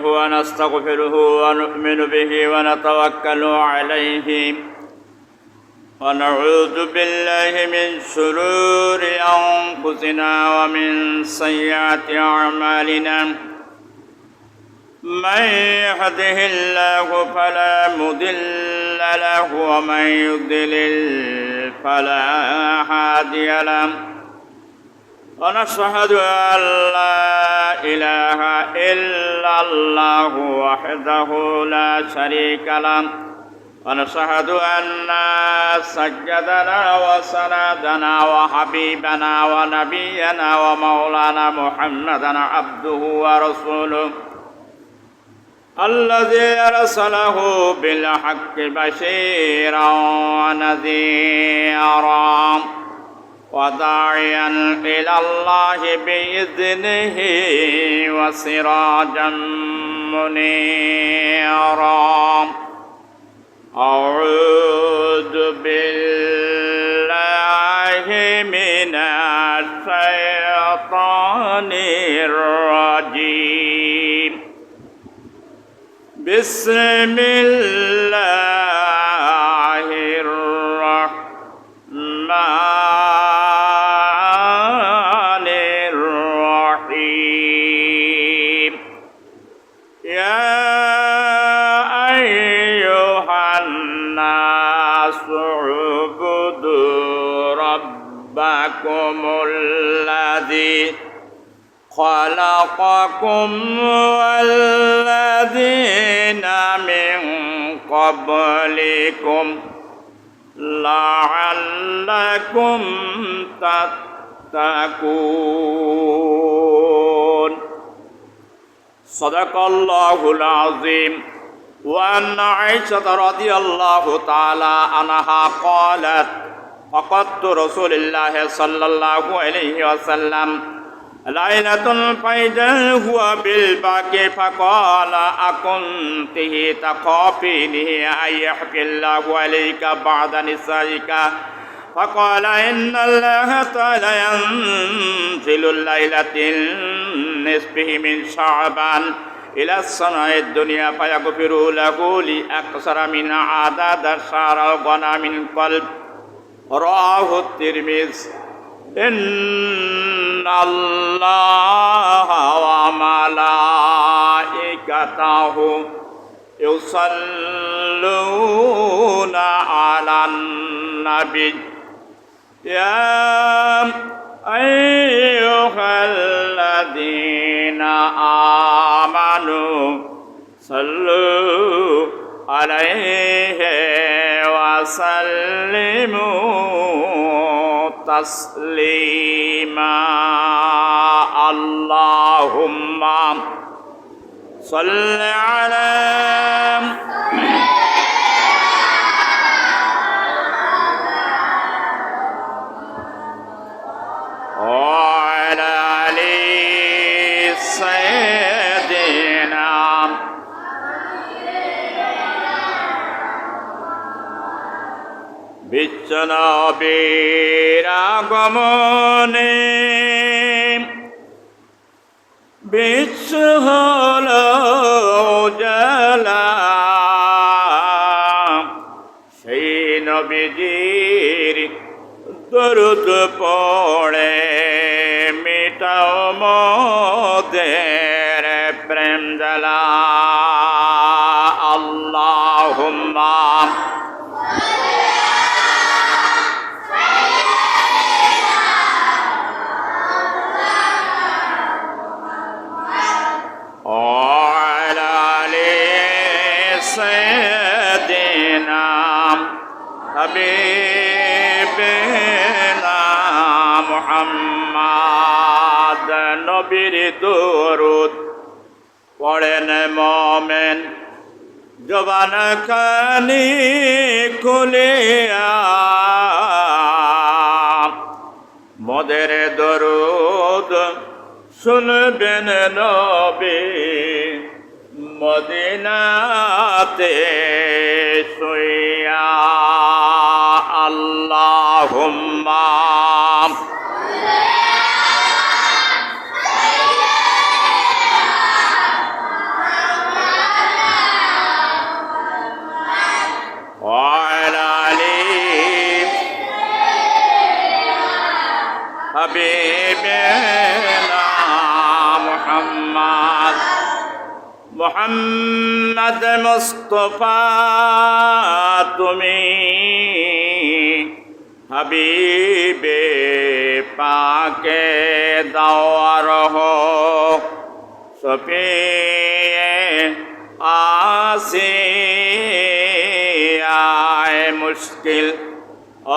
ونستغفره ونؤمن به ونتوكل عليه ونعوذ بالله من شرور أنفسنا ومن سيئات أعمالنا من يهده الله فلا مضل له ومن يضلل فلا هادي له ونشهد أن لا إله إلا الله وحده لا شريك له ونشهد أن سيدنا وسندنا وحبيبنا ونبينا ومولانا محمدا عبده ورسوله الذي أرسله بالحق بشيرا ونذيرا وداعيا إلى الله بإذنه وسراجا منيرا أعوذ بالله من الشيطان الرجيم بسم الله الرحمن الرحيم يا أيها الناس اعبدوا ربكم الذي خلقكم والذين من قبلكم لعلكم تتقون صدق الله العظيم وعن عائشة رضي الله تعالى عنها قالت فقدت رسول الله صلى الله عليه وسلم ليلة فإذا هو بالباكي فقال أكنته تخافينه أن يحكي الله عليك بعد نسائك فقال إن الله تعالى ينزل الليلة نصفه من شعبان إلى السماء الدنيا فيغفر له لأكثر من عدد شعر الغنم من قلب رواه الترمذي إن الله وملائكته يصلون على النبي يا أيها الذين آمنوا صلوا عليه وسلموا تسليما اللهم صل على وعلى آل سيدنا বিশ্বনবীর আগমনে বিশ্ব হলো উজালা সেই নবীজির দরুদ পড়ে মিটাও মোদের প্রেম জ্বালা আল্লাহুম্মা হাবিবেনা মুহাম্মদ নবীর দরুদ পড়েন মোমেন জবান খানি খুলিয়া মোদের দরুদ শুনবেন নবী মদিনাতে শুইয়া আল্লাহুম্মা মোহাম্মদ মুস্তফা তুমি হাবিবে পাকে দাওয়ার হো শফিয়ে আসিয়ায়ে মুশকিল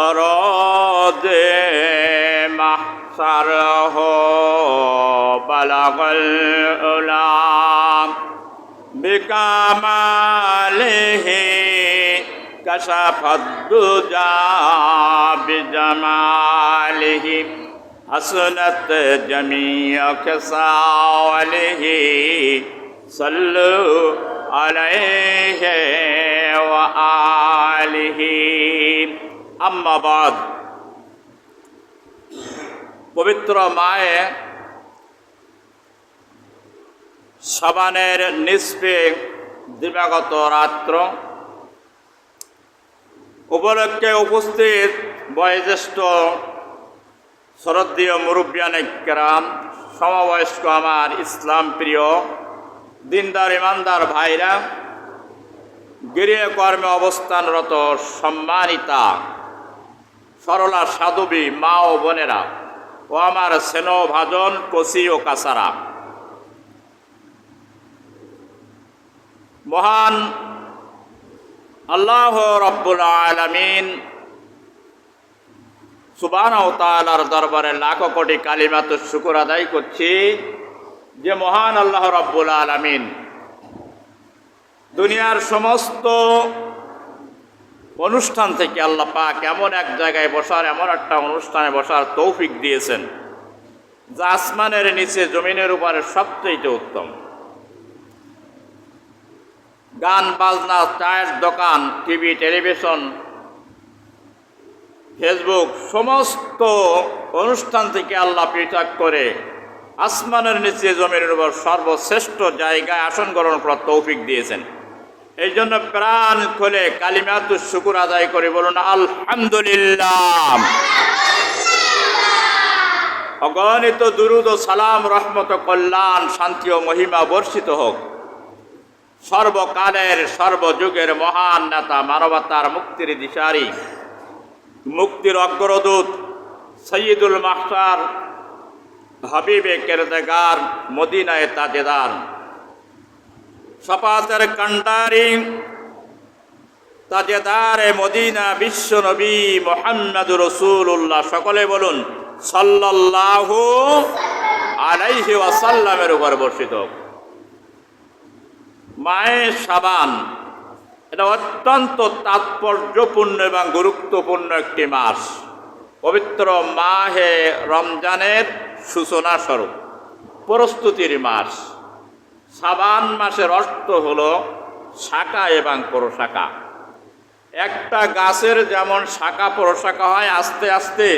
অরদ মাহশর হো বলগল উলাম বিকামালিহি কশফদ্দুজা বিজমালিহি حسنت جميع خصاله صلوا عليه وآله أما بعد পবিত্র মায়ে শাবানের নিসফে দিবাগত রাত্র উপলক্ষে উপস্থিত বয়োজ্যেষ্ঠ শ্রদ্ধেয় মুরব্বিয়ানে কেরাম, সমবয়স্ক আমার ইসলাম প্রিয় দিনদার ইমানদার ভাইরা, গৃহকর্মে অবস্থানরত সম্মানিতা সরলা সাধবী মা ও বোনেরা ও আমার স্নেহভাজন কচি ও কাছারা, মহান আল্লাহ রব্বুল আলামিন সুবহানাহু ওয়া তাআলার দরবারে লাখো কোটি কালিমাত শুকর আদায় করছি যে মহান আল্লাহ রব্বুল আলামিন দুনিয়ার সমস্ত অনুষ্ঠান থেকে আল্লাহ পাক এমন এক জায়গায় বসার, এমন একটা অনুষ্ঠানে বসার তৌফিক দিয়েছেন যা আসমানের নিচে জমিনের উপরে সবচেয়ে উত্তম। গান বাজনা, চায়ের দোকান, টিভি, টেলিভিশন, ফেসবুক সমস্ত অনুষ্ঠান থেকে আল্লাহ পৃথক করে আসমানের নিচে জমিনের উপর সর্বশ্রেষ্ঠ জায়গায় আসন গ্রহণ করার তৌফিক দিয়েছেন। এই জন্য প্রাণ খুলে কালিমাতুশ শুকর আদায় করে বলুন আলহামদুলিল্লাহ। অগণিত দুরুদ ও সালাম, রহমত, কল্যাণ, শান্তি ও মহিমা বর্ষিত হোক সর্বকালের সর্বযুগের মহান নেতা, মানবতার মুক্তির দিশারি, মুক্তির অগ্রদূত সৈয়দুল মাহশার হাবিবে কিরদার মদিনায়ে তাজেদার শাফাতের কান্ডারি তাজেদারে মদিনা বিশ্ব নবী মুহাম্মদুর রাসূলুল্লাহ, সকলে বলুন সাল্লাল্লাহু আলাইহি ওয়াসাল্লামের উপর বর্ষিত। মায়ে শাবান এটা অত্যন্ত তাৎপর্যপূর্ণ এবং গুরুত্বপূর্ণ একটি মাস, পবিত্র মাহে রমজানের সূচনা স্বরূপ প্রস্তুতির মাস। শাবান মাসের অর্থ হলো শাখা এবং প্রশাখা। একটা গাছের যেমন শাখা প্রশাখা হয়, আস্তে আস্তে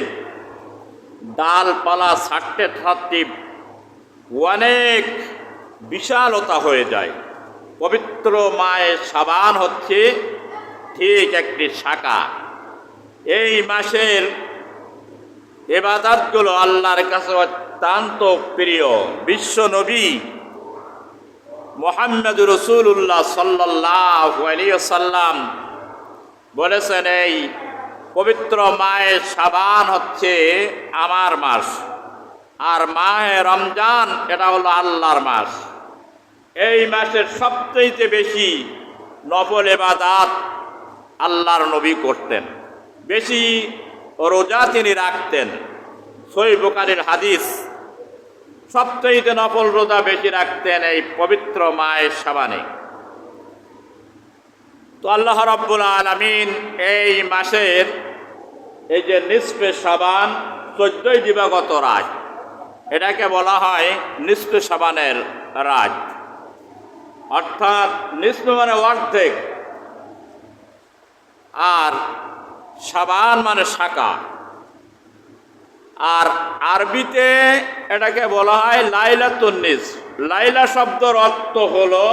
ডালপালা ছাড়তে ছাড়তে অনেক বিশালতা হয়ে যায়। পবিত্র মায়ে শাবান হচ্ছে ঠিক একটি শাখা। এই মাসের ইবাদতগুলো আল্লাহর কাছে অত্যন্ত প্রিয়। বিশ্ব নবী মুহাম্মদুর রাসূলুল্লাহ সাল্লাল্লাহু আলাইহি ওয়াসাল্লাম বলেছেন, এই পবিত্র মায়ে শাবান হচ্ছে আমার মাস, আর মাহে রমজান এটা হলো আল্লাহর মাস। এই মাসের সবচেয়ে বেশি নফল ইবাদত আল্লাহর নবী করতেন, বেশি রোজা তিনি রাখতেন। সহিহ বুখারীর হাদিস, সবচেয়ে নফল রোজা বেশি রাখতেন এই পবিত্র মায়ে শাবানে। তো আল্লাহ রাব্বুল আলামিন এই মাসের এই যে নিসফে শাবান 14 দিবাগত রাত, এটাকে বলা হয় নিসফে শাবানের রাত, অর্থাৎ নিসফে মানে অর্ধেক, আর শাবান মানে শাখা। আর আরবিতে এটাকে বলা হয় লাইলাতুন নিসফ। লাইলা শব্দের অর্থ হলো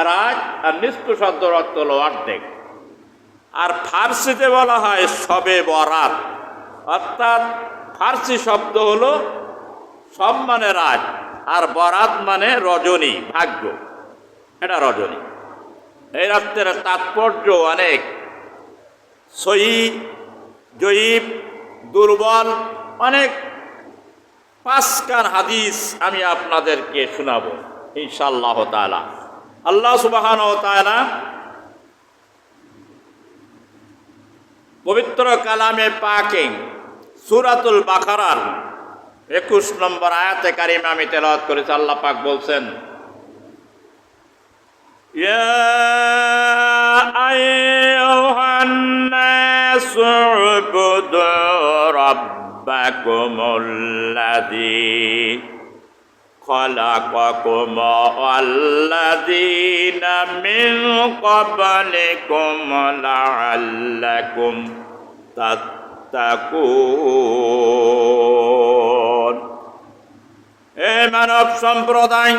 রাত, আর নিসফ শব্দের অর্থ হলো অর্ধেক। আর ফার্সিতে বলা হয় শবে বরাত, অর্থাৎ ফার্সি শব্দ হলো সব মানে রাত, আর বরাত মানে রজনী, ভাগ্য। এটা রজনী। এই রাত্রের তাৎপর্য অনেক, সহি জয়ীব দুর্বল অনেক 5 হাদিস আমি আপনাদেরকে শোনাবো ইনশাআল্লাহ তাআলা। আল্লাহ সুবহানাহু ওয়া তাআলা পবিত্র কালামে পাকে সূরাতুল বাকারার 21 নম্বর আয়াতে কারিমা আমি তেলাওয়াত করেছি। আল্লাহ পাক বলছেন, ইয়া আইয়ুহান নাসু উবুদু রাব্বাকুমুল্লাযী খালাকাকুম ওয়াল্লাযীনা মিন ক্বাবলিকুম লাআল্লাকুম তাত্তাকুন। এ মানব সম্প্রদায়,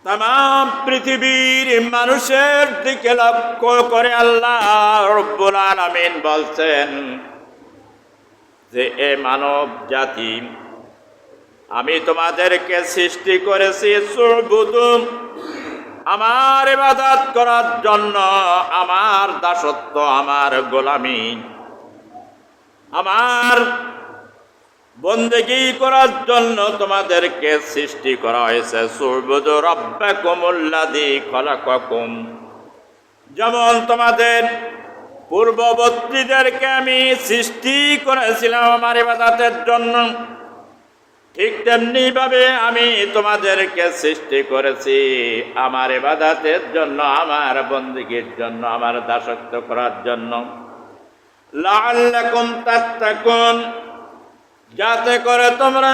তাম পৃথিবীর মানুষের দিকে লক্ষ্য করে আল্লাহ রব্বুল আলামিন বলছেন যে, এ মানব জাতি, আমি তোমাদেরকে সৃষ্টি করেছি সুবুদু, আমার ইবাদত করার জন্য, আমার দাসত্ব, আমার গোলামি, আমার বন্দেগী করার জন্য তোমাদেরকে সৃষ্টি করা হয়েছে। সুবুদু রাব্বাকুমুল্লাযী খালাকাকুম, যেমন তোমাদের পূর্ববর্তীদেরকে আমি সৃষ্টি করেছিলাম আমার ইবাদতের জন্য, ঠিক তেমনি ভাবে আমি তোমাদেরকে সৃষ্টি করেছি আমার ইবাদতের জন্য, আমার বন্দেগীর জন্য, আমার দাসত্ব করার জন্য। লাআল্লাকুম তাত্তাকুন, যাতে করে তোমরা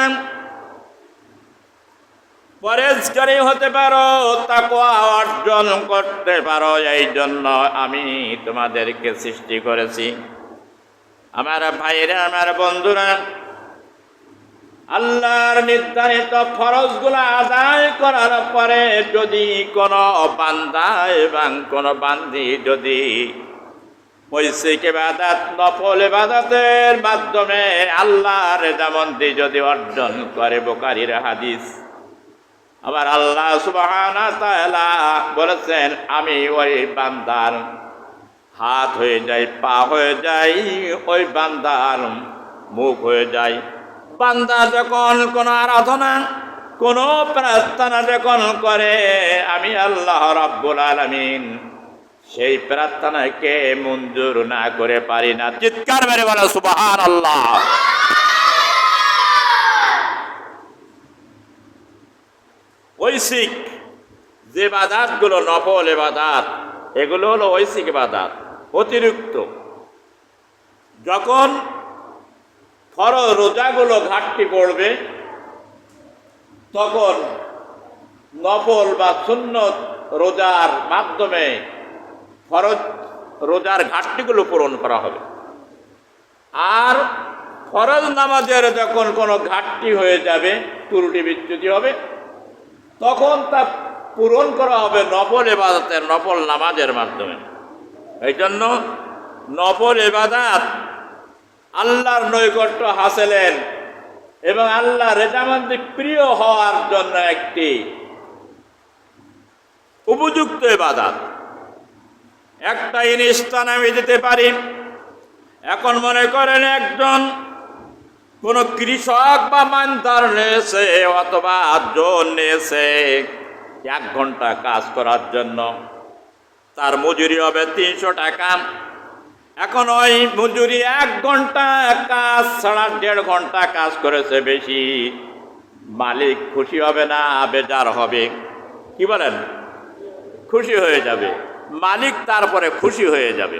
পরেজগারী হতে পারো, তাকওয়া অর্জন করতে পারো, এই জন্য আমি তোমাদেরকে সৃষ্টি করেছি। আমার ভাইরা, আমার বন্ধুরা, আল্লাহর নির্ধারিত ফরজগুলো আদায় করার পরে যদি কোনো বান্দা এবং কোনো বান্দি যদি ঐচ্ছিক ইবাদত, নফল ইবাদতের মাধ্যমে আল্লাহর রেজামন্দি যদি অর্জন করে, বুখারীর হাদিস। আবার আল্লাহ সুবহানাহু ওয়া তাআলা বলেছেন, আমি ওই বান্দার হাত হয়ে যাই, পা হয়ে যাই, ওই বান্দার মুখ হয়ে যাই। বান্দা যখন কোন আরাধনা, কোন প্রার্থনা যখন করে, আমি আল্লাহ রাব্বুল আলামিন সেই প্রার্থনাকে মঞ্জুর না করে পারি না। চিৎকার মেরে বলো সুবহানাল্লাহ। ঐচ্ছিক যে ইবাদতগুলো, নফল ইবাদত, এগুলো হলো ঐচ্ছিক ইবাদত, অতিরিক্ত। যখন ফরজ রোজাগুলো ঘাটতি পড়বে, তখন নফল বা সুন্নত রোজার মাধ্যমে ফরজ রোজার ঘাটতিগুলো পূরণ করা হবে। আর ফরজ নামাজের যখন কোনো ঘাটতি হয়ে যাবে, ত্রুটি বিচ্যুতি হবে, তখন তা পূরণ করা হবে নফল ইবাদতের, নফল নামাজের মাধ্যমে। এই জন্য নফল ইবাদত আল্লাহর নৈকট্য হাসিলের এবং আল্লাহ রেজামন্দি প্রিয় হওয়ার জন্য একটি উপযুক্ত ইবাদত। একটা ইনস্টান আমি দিতে পারি। এখন মনে করেন একজন কোন কৃষক বা মানদার নিয়েছে অথবা জোন নিয়েছে 1 ঘন্টা কাজ করার জন্য, তার মজুরি হবে 300 টাকা। এখন ওই মজুরি 1 ঘন্টা কাজ ছাড়া 1.5 ঘন্টা কাজ করেছে বেশি, মালিক খুশি হবে না বেজার হবে? কি বলেন? খুশি হয়ে যাবে, মালিক তারপরে খুশি হয়ে যাবে।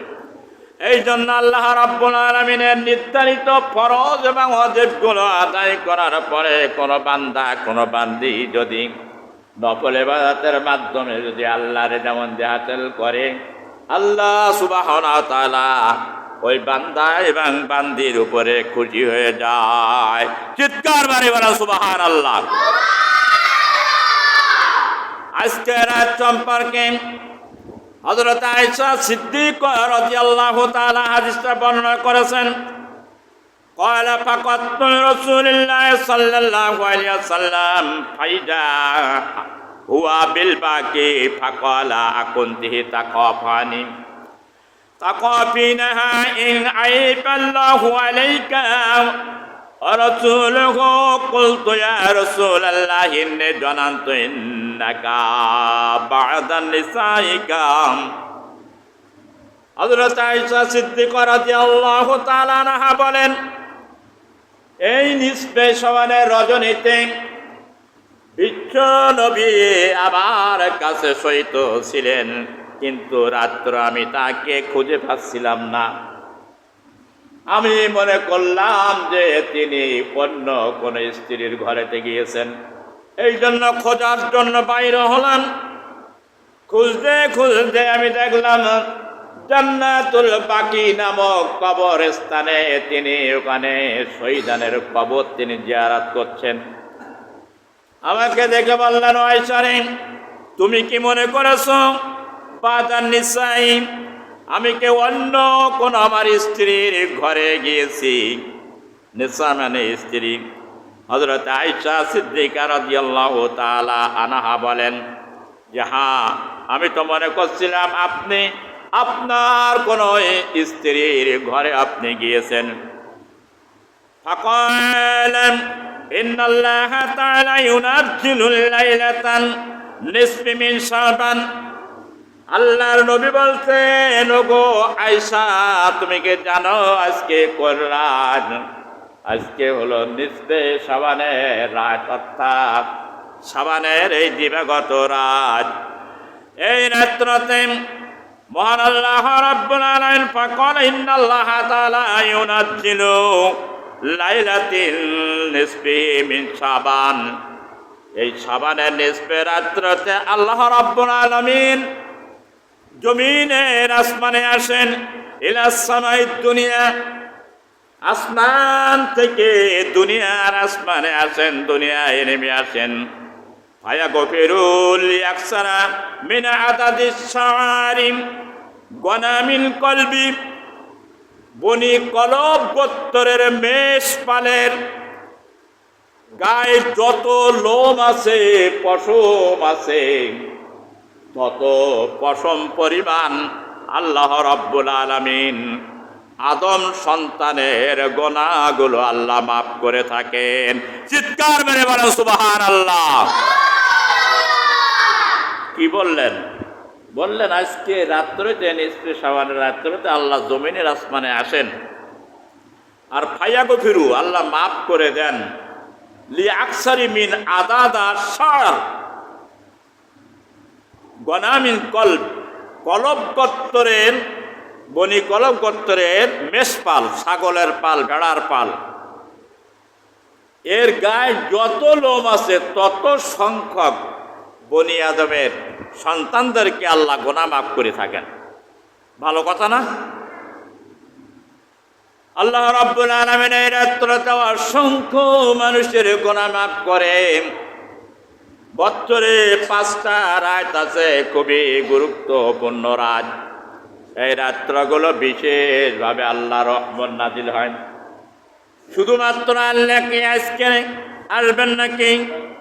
এই জন্য আল্লাহ রাব্বুল আলামিনের নির্ধারিত ফরজ এবং ওয়াজিবগুলো আদায় করার পরে কোনো বান্দা, কোনো বান্দি যদি নফল ইবাদতের মাধ্যমে যদি আল্লাহর রেজামন্দি হাসিল করে, আল্লাহ সুবহানাহু ওয়া তাআলা ওই বান্দা এবং বান্দির উপরে খুশি হয়ে যায়। চিৎকার বাড়ি বলা সুবহানাল্লাহ। আজকের রাত সম্পর্কে হযরত আয়েশা সিদ্দিকা রাদিয়াল্লাহু তাআলা হাদিসটা বর্ণনা করেছেন। قال فقدت رسول الله صلى الله عليه وسلم فإذا হুয়া বিল বাকি ফাকালা আকুনতিহি তাকাফানি তাকাফিনাহা ইন আইবাল্লাহু আলাইকা ওয়া রাসূলুহু কুলতু ইয়া রাসূলাল্লাহি ইন্নী জানানতু ইন্নাকা বা'দান নিসাইকা। হযরত আয়েশা সিদ্দিকা রাদিয়াল্লাহু তাআলা আনহা বলেন, এই নিসফে শাবানের রজনীতে বিশ্ব নবী আমার কাছে শয়িত ছিলেন, কিন্তু রাত্র আমি তাকে খুঁজে পাচ্ছিলাম না। আমি মনে করলাম যে তিনি অন্য কোন স্ত্রীর ঘরেতে গিয়েছেন, এই জন্য খোঁজার জন্য বাইরে হলাম। খুঁজতে খুঁজতে আমি দেখলাম জান্নাতুল বাকি নামক কবরস্থানে তিনি ওখানে শহীদানের কবর তিনি জিয়ারত করছেন। আমাকে দেখে বললেন, আয়েশা রে, তুমি কি মনে করেছো বাদান নিসাই আমি কে অন্য কোন আমার স্ত্রীর ঘরে গিয়েছি? নিসা মানে স্ত্রী। হযরত আয়েশা সিদ্দিকা রাদিয়াল্লাহু তাআলা আনহা বলেন যে হ্যাঁ, আমি তো মনে করছিলাম আপনি আপনার কোন স্ত্রীর ঘরে আপনি গিয়েছেন। ফাকালাম ইন্নাল্লাহা তাআলা ইউনাজ্জিলুল লাইলাতান নিসফি মিন শাবান। আল্লাহর নবী বলছেন, ওগো আয়েশা, তুমি কি জানো আজকে কোন রাত? আজকে হলো নিসফে শাবানের রাত, অর্থাৎ শাবানের এই দিবাগত রাত। এই রাত্রতে মহান আল্লাহ রাব্বুল আলামিন ফাকাল ইন্নাল্লাহা তাআলা ইউনাজ্জিলু লাইলাতিল নিসফি মিন শাবান। এই শাবানের নিসফে রাত্রতে আল্লাহ রাব্বুল আলামিন জমিনের আসমানে আসেন, ইলাস সামাইদ দুনিয়া, আসমান থেকে দুনিয়ার আসমানে আসেন, দুনিয়ায় নেমে আসেন। ফায়াগফিরুল ইয়াকসারা মিন আদাদিস শাআরিম গনামিল কলবি। বনি কলব গোত্রের মেষ পালের গায়ে যত লোম আছে, পশম আছে, তত পশম পরিমাণ আল্লাহ রাব্বুল আলামিন আদম সন্তানের গোনাগুলো আল্লাহ মাফ করে থাকেন। চিৎকার মেরে বলেন সুবহানাল্লাহ। কি বললেন? বললেন আজকে রাত্রিতে নিসফে শাবানের রাত্রিতে আল্লাহ জমিনের আসমানে আসেন আর ফায়াগফিরু আল্লাহ মাফ করে দেন লি আকসারি মিন আদাদা শার গনামিন কলব। কলব গোত্রের বনি কলব গোত্রের মেষপাল, ছাগলের পাল, ভেড়ার পাল, এর গায়ে যত লোম আছে তত সংখ্যক বনি আদমের সন্তানদেরকে আল্লাহ গুনাহ মাফ করে থাকেন। ভালো কথা না? আল্লাহ রাব্বুল আলামিন এই রাত্রিতে অসংখ্য মানুষের গুনাহ মাফ করে। বছরে 5টা রাত আছে, খুবই গুরুত্বপূর্ণ রাত। এই রাত্রগুলো বিশেষভাবে আল্লাহ রহমত নাজিল হয়। শুধুমাত্র আল্লাহ কি আজকে আসবেন নাকি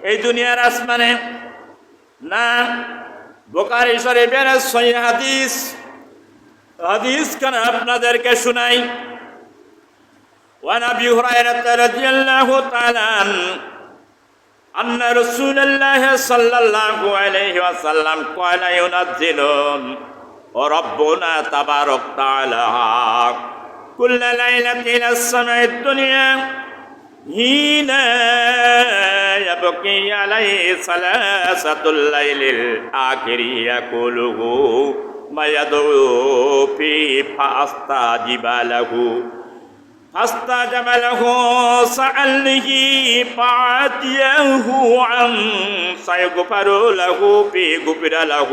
এই দুনিয়ার আসমানে? না, বুখারী শরীফের সহিহ হাদিস কেন আপনাদেরকে শুনাই। ওয়া আবি হুরায়রা রাদিয়াল্লাহু তাআলা আন্না রাসূলুল্লাহ সাল্লাল্লাহু আলাইহি ওয়াসাল্লাম ক্বালা ইউনাজ্জিলুন ওয়া রাব্বুনা তাবারাক তাআলা কুল্লা লাইলাতিন ইলাস সামাইদ দুনিয়া হিনা ইয়াবকি আলাইহি সালাসাতুল লাইলিল আখিরি ইয়াকুলুহু মায়াদু ফি ফাস্তাজিবা লাহু فاستجب له سأله فعاتيه عن سيغفر له في غفر له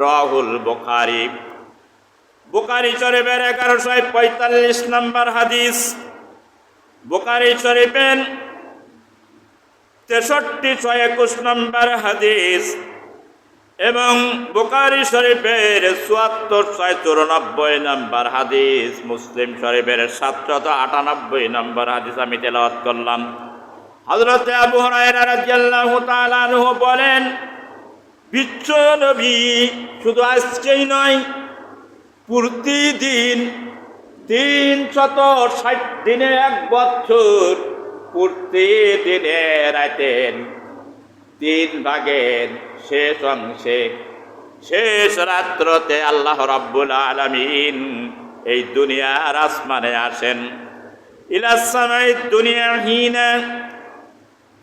رواه البخاري। বুখারী শরীফের 1145 নম্বর হাদিস, বুখারী শরীফের 63-121 নম্বর হাদিস এবং বুখারী শরীফের 74-94 নম্বর হাদিস, মুসলিম শরীফের 798 নম্বর হাদিস আমি তেলাওয়াত করলাম। হযরত আবু হুরায়রা রাদিয়াল্লাহু তাআলা আনহু বলেন, বিশ্ব নবী শুধু আজকেই নয়, প্রতিদিন 360 দিনে 1 বছর প্রতিদিনে রাতের 3 ভাগের শেষ অংশে শেষ রাত্রতে আল্লাহ রাব্বুল আলামিন এই দুনিয়ার আসমানে আসেন। ইলাস সামাই দুনিয়া হিনা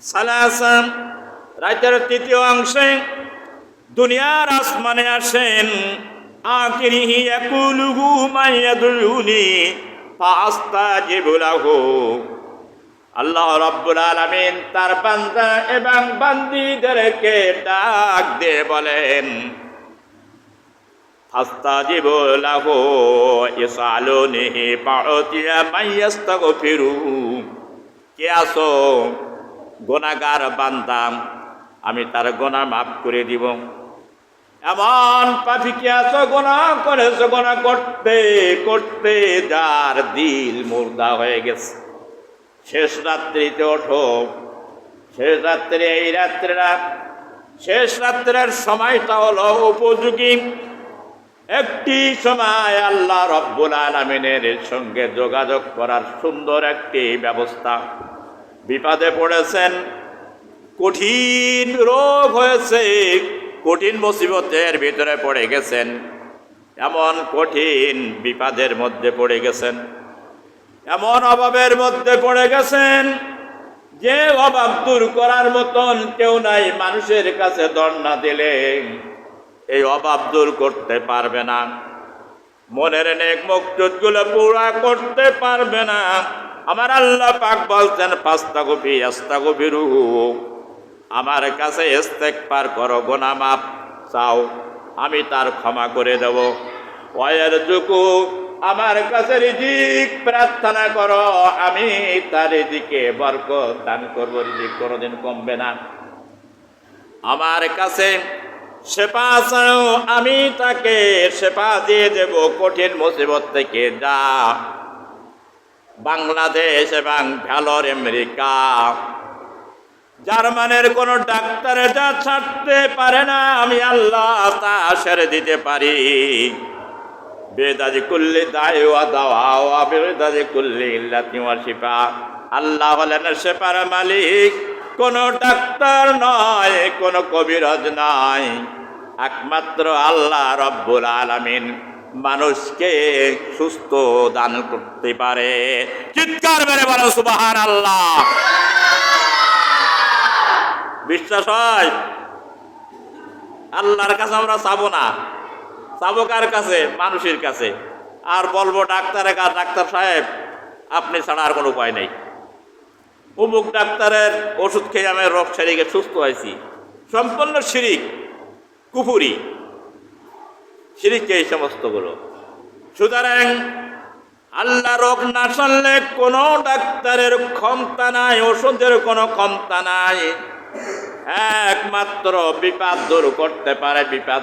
সালাসা, রাতের 3য় অংশে দুনিয়ার আসমানে আসেন। আখিরিহি ইয়াকুলুহু মাইয়াদুনি ফাআস্তাজিবু লাহু, আল্লাহ রাব্বুল আলামিন তার বান্দা এবং বান্দীদেরকে ডাক দিয়ে বলেন, ফাস্তাজিবু লাহু ইসালুনিহি ফাউতিয়া মাইয়াস্তাগফিরু, কে আসো? গুনাহগার বান্দা, আমি তার গুনাহ মাফ করে দিব। এমন পাপী কে আছো, গুনাহ করেছো, গুনাহ করতে করতে যার দিল মুর্দা হয়ে গেছে, শেষ রাত্রিতে ওঠো। শেষ রাত্রে, এই রাত্রিরা শেষ রাত্রের সময়টা হলো উপযোগী একটি সময়, আল্লাহ রাব্বুল আলামিনের সঙ্গে যোগাযোগ করার সুন্দর একটি ব্যবস্থা। বিপদে পড়েছেন, কঠিন রোগ হয়েছে, কঠিন মুসিবতের ভিতরে পড়ে গেছেন, এমন কঠিন বিপদের মধ্যে পড়ে গেছেন, এমন অভাবের মধ্যে পড়ে গেছেন যে অভাব দূর করার মতন কেউ নাই। মানুষের কাছে ধর্ণা দিলে এই অভাব দূর করতে পারবে না, মনের নেক মকসুদগুলো পুরা করতে পারবে না। আমার আল্লাহ পাক বলছেন, ফাস্তাগফি আস্তাগফিরুহু, আমার কাছে ইস্তেগফার করো, গুনাহ মাফ চাও, আমি তার ক্ষমা করে দেব। ওয়ারযুকু, আমার কাছে রিজিক প্রার্থনা করো, আমি তার রিজিকে বরকত দান করব, রিজিক কোনোদিন কমবে না। আমার কাছে শেফা চাও, আমি তাকে শেফা দিয়ে দেব কঠিন মুসিবত থেকে। যা বাংলাদেশ এবং ভ্যালর আমেরিকা জার্মানের কোন ডাক্তারে যা ছাড়তে পারে না, আমি আল্লাহ তা সেরে দিতে পারি। বেদাজি কুল্লি দায় ওয়া দাওয়া ওয়া বেদাজি কুল্লি ইল্লাতি ওয়া শিফা, আল্লাহ হলেন শেফার মালিক, কোন ডাক্তার নয়, কোন কবিরাজ নয়, একমাত্র আল্লাহ রাব্বুল আলামিন মানুষকে সুস্থ দান করতে পারে। চিৎকার মেরে বলো সুবহানাল্লাহ। বিশ্বাস হয়? আল্লাহর কাছে আমরা চাবো না, চাবো কার কাছে? মানুষের কাছে। আর বলবো ডাক্তারের কাছে, ডাক্তার সাহেব আপনি ছাড়া আর কোনো উপায় নেই, অমুক ডাক্তারের ওষুধ খেয়ে আমি রোগ সেরে গিয়ে সুস্থ হয়েছি। সম্পূর্ণ শিরিক, কুফুরি, শিরিক এই সমস্তগুলো। সুতরাং আল্লাহ রোগ না সারলে কোনো ডাক্তারের ক্ষমতা নাই, ওষুধের কোনো ক্ষমতা নাই। একমাত্র বিপদ দূর করতে পারে, বিপদ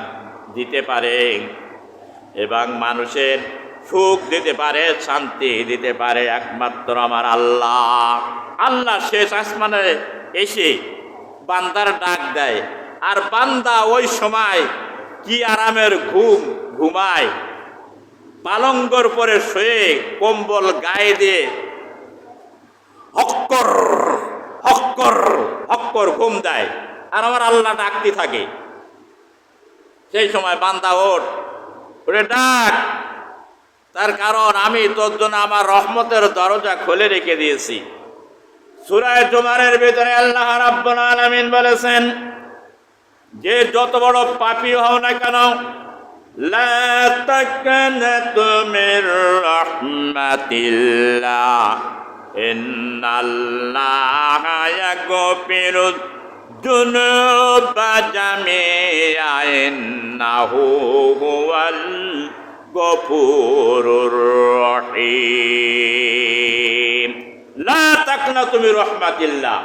দিতে পারে এবং মানুষের সুখ দিতে পারে, শান্তি দিতে পারে একমাত্র আমার আল্লাহ। আল্লাহ শেষ আসমানে এসে বান্দার ডাক দেয়, আর বান্দা ওই সময় কি আরামের ঘুম ঘুমায়, পালঙ্গর পরে শুয়ে কম্বল গায়ে দিয়ে হক্কর হক্কর হক্কর ঘুম দেয়, আর আমার আল্লাহ ডাকতে থাকে। সেই সময় বান্দা ওঠ, ওরে ডাক, তার কারণ আমি তোর জন্য আমার রহমতের দরজা খুলে রেখে দিয়েছি। সূরা জুমারের ভিতরে আল্লাহ রাব্বুল আলামিন বলেছেন যে যত বড় পাপী হও না কেন, লা তাকনাতু মির রাহমাতিল্লাহ, ইন্নাল্লাহা ইয়াগফিরুয যুনুবা জামিআ, ইন্নাহু হুয়াল গফুরুর রহিম। লা তাকনাতু মির রাহমাতিল্লাহ,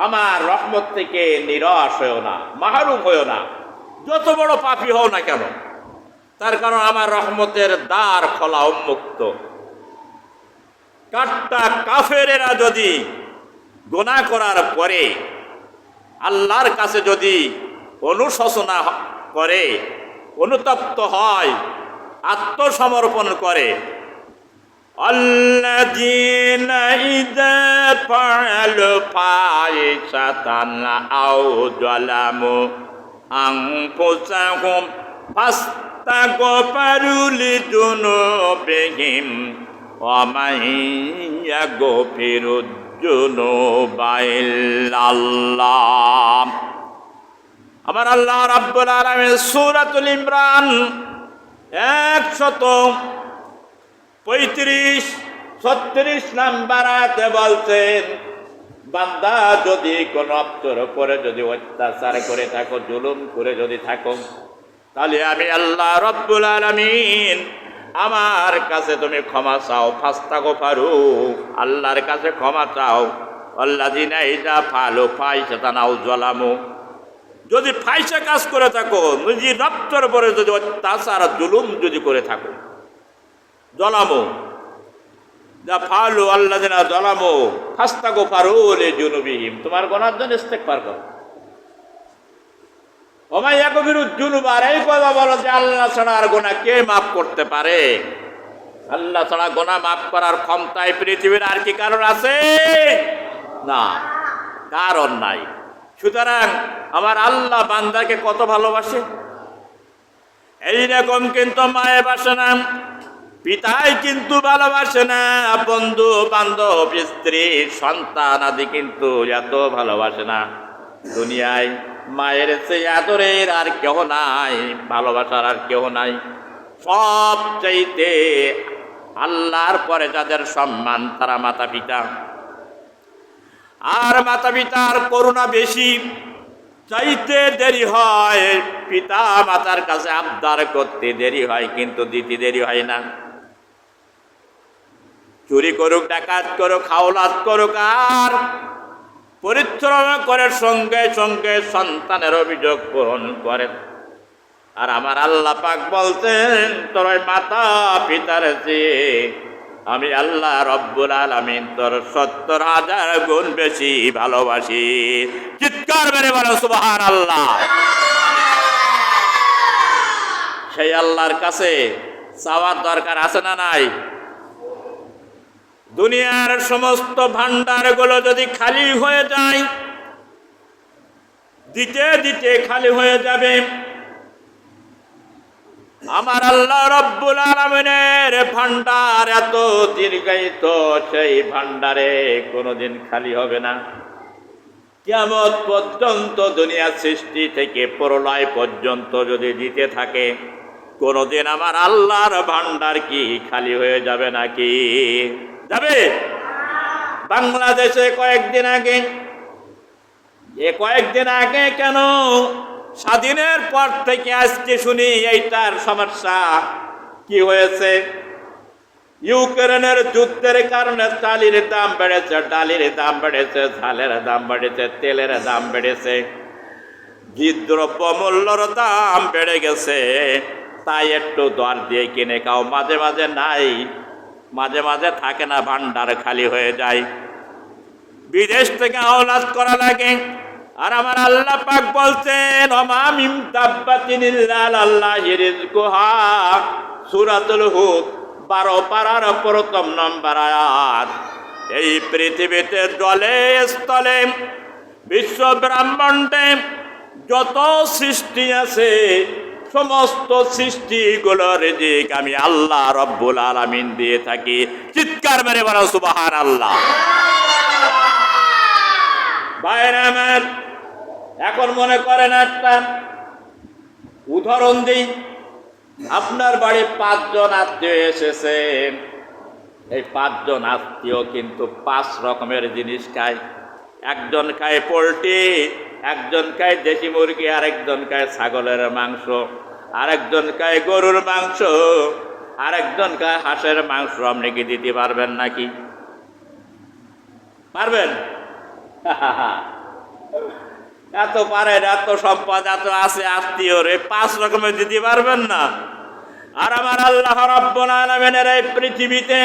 আমার রহমত থেকে নিরাশ হও না, মাহরুম হও না, যত বড় পাপী হও না কেন, তার কারণ আমার রহমতের দ্বার খোলা, উন্মুক্ত। কাট্টা কাফেরেরা যদি গুনাহ করার পরে আল্লাহর কাছে যদি অনুশোচনা করে, অনুতপ্ত হয়, আত্মসমর্পণ করে। আল্লাযীনা ইযা ফাআলু ফাহিশাতান আও যালামু আনফুসাহুম ফাস্তাগফিরু লিযুনুবিহিম ওয়া মান ইয়াগফিরুয যুনুবা ইল্লাল্লাহ। আমার আল্লাহ রাব্বুল আলামিন সূরাতুল ইমরান 135-36 নাম্বার আয়াতে বলছেন, বান্দা যদি কোন অপচর করে যদি অত্যাচার করে থাকো, জুলুম করে যদি থাকো, তাহলে আমি আল্লাহ রাব্বুল আলামিন আমার কাছে তুমি ক্ষমা চাও। ফাস্তাগফিরু, আল্লাহর কাছে ক্ষমা চাও। আল্লাযীনা ইযা ফাআলু ফাহিশাতান আও যালামু, যদি ফাহিশা কাজ করে থাকো, নিজে রক্তের উপরে যদি অত্যাচার জুলুম যদি করে থাকো, যালামু যা ফাআলু আল্লাযীনা যালামু ফাস্তাগফিরু লিযুনুবিহিম, তোমার গুনার জন্য ইস্তেগফার করো। ওয়া মান ইয়াগফিরু যুনুবা, এই কথা বলো যে আল্লাহ ছাড়া আর গুনাহ কে মাফ করতে পারে? আল্লাহ ছাড়া গুনাহ মাফ করার ক্ষমতা এই পৃথিবীর আর কি কারণ আছে? না, কারণ নাই। সুতরাং আমার আল্লাহ বান্দাকে কত ভালোবাসে, এইরকম কিন্তু মায়ে বাসে না, পিতাই কিন্তু ভালোবাসে না, বন্ধু বান্ধব স্ত্রী সন্তান আদি কিন্তু এত ভালোবাসে না। দুনিয়ায় মায়ের চেয়ে আদরের আর কেউ নাই, ভালোবাসার আর কেউ নাই। সবচাইতে আল্লাহর পরে যাদের সম্মান তারা মাতা পিতা। আর মাতা পিতার করুণা বেশি, চাইতে দেরি হয়, পিতা মাতার কাছে আবদার করতে দেরি হয়, কিন্তু দিতে দেরি হয় না। চুরি করুক, ডাকাত করুক, হাওলাত করুক, আর পরিশ্রম করে সঙ্গে সঙ্গে সন্তানের অভিযোগ পূরণ করেন। আর আমার আল্লাহ পাক বলতেন, তোর মাতা পিতার চেয়ে আমি আল্লাহ রব্বুল আলামিন তোর 70,000 গুণ বেশি ভালোবাসি। চিৎকার মেরে বলো সুবহানাল্লাহ। সেই আল্লাহর কাছে চাওয়ার দরকার আছে না নাই? দুনিয়ার সমস্ত ভান্ডারগুলো যদি খালি হয়ে যায়, দিতে দিতে খালি হয়ে যাবে, আমার আল্লাহ রব্বুল আলামিনের ভান্ডার এত দীর্ঘায়িত, সেই ভান্ডারে কোনোদিন খালি হবে না। কিয়ামত পর্যন্ত, দুনিয়া সৃষ্টি থেকে প্রলয় পর্যন্ত যদি দিতে থাকে, কোনোদিন আমার আল্লাহর ভান্ডার কি খালি হয়ে যাবে নাকি? যাবে? বাংলাদেশে কয়েকদিন আগে কেন, স্বাধীনের পর থেকে আজকে শুনি এইটার সমস্যা কি হয়েছে। ইউক্রেনের যুদ্ধের কারণে চালের দাম বেড়েছে, ডালের দাম বেড়েছে, ঝালের দাম বেড়েছে, তেলের দাম বেড়েছে, দ্রব্য মূল্যর দাম বেড়ে গেছে। তাই একটু দর দিয়ে কিনে খাও, মাঝে মাঝে নাই, মাঝে মাঝে থাকে না, ভান্ডার খালি হয়ে যায়, বিদেশ থেকে আওলাদ করা লাগে। আর আমার আল্লাহ পাক বলছেন, ওমা মিন দাব্বাতিন ইল্লা আলাল্লাহি রিজকুহা, সূরাতুল হুদ 12 পারার প্রথম নম্বর আয়াত। এই পৃথিবীতে জলে স্থলে বিশ্ব ব্রহ্মাণ্ডে যত সৃষ্টি আছে, সমস্ত সৃষ্টিগুলোর রিজিক আমি আল্লাহ রব্বুল আলামিন দিয়ে থাকি। চিৎকার মেরে বলো সুবহানাল্লাহ। ভাইরা আমার, এখন মনে করেন একটা উদাহরণ দিই। আপনার বাড়ি 5 জন আত্মীয় এসেছে, এই 5 জন আত্মীয় কিন্তু 5 রকমের জিনিস খায়। একজন খায় পোলট্রি, একজন খায় দেশি মুরগি, আরেকজন খায় ছাগলের মাংস, আরেকজন খায় গরুর মাংস, আরেকজন খায় হাঁসের মাংস। আপনি কি দিতে পারবেন নাকি? পারবেন? এত পারেন, এত সম্পদ, এত আছে আত্মীয় রে, 5 রকমের দিতে পারবেন না? আর আমার আল্লাহ রাব্বুল আলামিনের এই পৃথিবীতে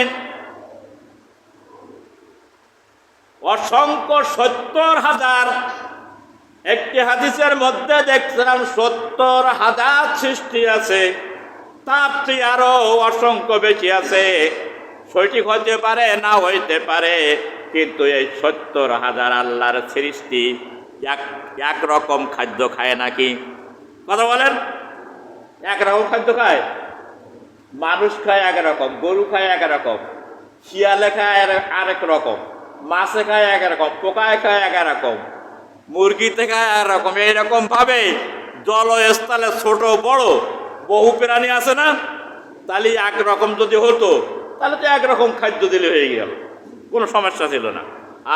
অসংখ্য 70,000 একটি হাদিসের মধ্যে দেখছিলাম 70,000 সৃষ্টি আছে, তার চেয়ে আরো অসংখ্য বেশি আছে। সঠিক হতে পারে না হইতে পারে, কিন্তু এই 70,000 আল্লাহর সৃষ্টি এক রকম খাদ্য খায় নাকি? কথা বলেন, এক রকম খাদ্য খায়? মানুষ খায় এক রকম, গরু খায় এক রকম, শিয়ালে খায় আরেক রকম, মাছে খায় এক রকম, পোকায় খায় এক রকম, মুরগিতে খায় এক রকম। এইরকম ভাবে জলস্থলে ছোট বড় বহু প্রাণী আছে না? তাহলে এক রকম যদি হতো তাহলে তো একরকম খাদ্য দিলে হয়ে গেল, কোনো সমস্যা ছিল না।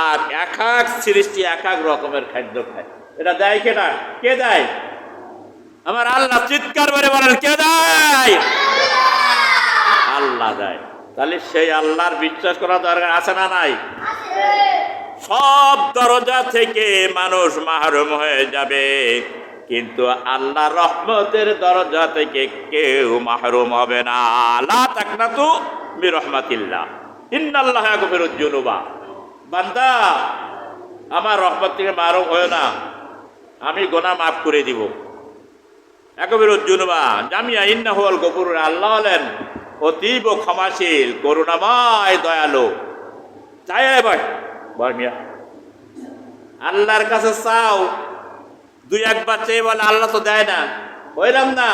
আর এক এক সৃষ্টি এক এক রকমের খাদ্য খায়। এটা দেয় কেটা? কে দেয়? আমার আল্লাহ। চিৎকার করে বলেন, কে দেয়? আল্লাহ দেয়। তাহলে সেই আল্লাহর বিশ্বাস করা দরকার আছে না নাই? সব দরজা থেকে মানুষ মাহরুম হয়ে যাবে, কিন্তু আল্লাহ রহমতের দরজা থেকে কেউ মাহরুম হবে না। লা তাকনাতু মির রহমাতিল্লাহ, ইন্নাল্লাহা ইয়াগফিরুয যুনুবা। বান্দা, আমার রহমত থেকে মাহরুম হয় না, আমি গুনাহ মাফ করে দিব। ইয়াগফিরুয যুনুবা জামিয়া ইন্নাহু আল গফুরুর। আল্লাহ হলেন অতীব ক্ষমাশীল, করুণাময়, দয়ালু। চাই ভাই মিয়া, আল্লাহর কাছে চাও, দুই একবার চেয়ে বলে আল্লাহ তো দেয় না, হইলাম না।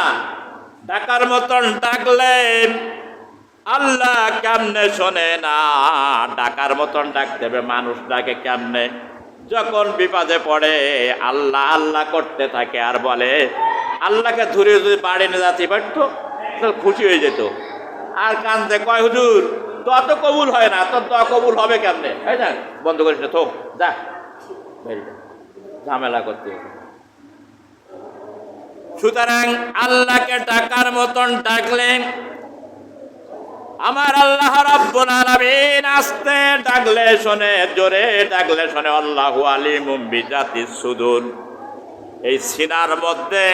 ডাকার মতন ডাকলেন আল্লাহ কেমনে শোনে না? ডাকার মতন ডাকতে হবে, মানুষ ডাকে কেমনে? যখন বিপদে পড়ে আল্লাহ আল্লাহ করতে থাকে আর বলে, আল্লাহকে ধরে যদি বাড়ি নিয়ে যাতে পারতো তাহলে খুশি হয়ে যেত। আর কান্দে, কয় হুজুর দোয়া তো কবুল হয় না, তোর দোয়া কবুল হবে কেমনে? তাই না, বন্ধ করিস না, থোক যা, ঝামেলা করতে হবে। সুতরাং আল্লাহকে ডাকার মতন ডাকলেন, আমার আল্লাহ রাব্বুল আলামিন আস্তে ডাকলে শোনে, জোরে ডাকলে শোনে। আল্লাহু আলিমুম বিজাতিস সুদূর। এই সিনার মধ্যে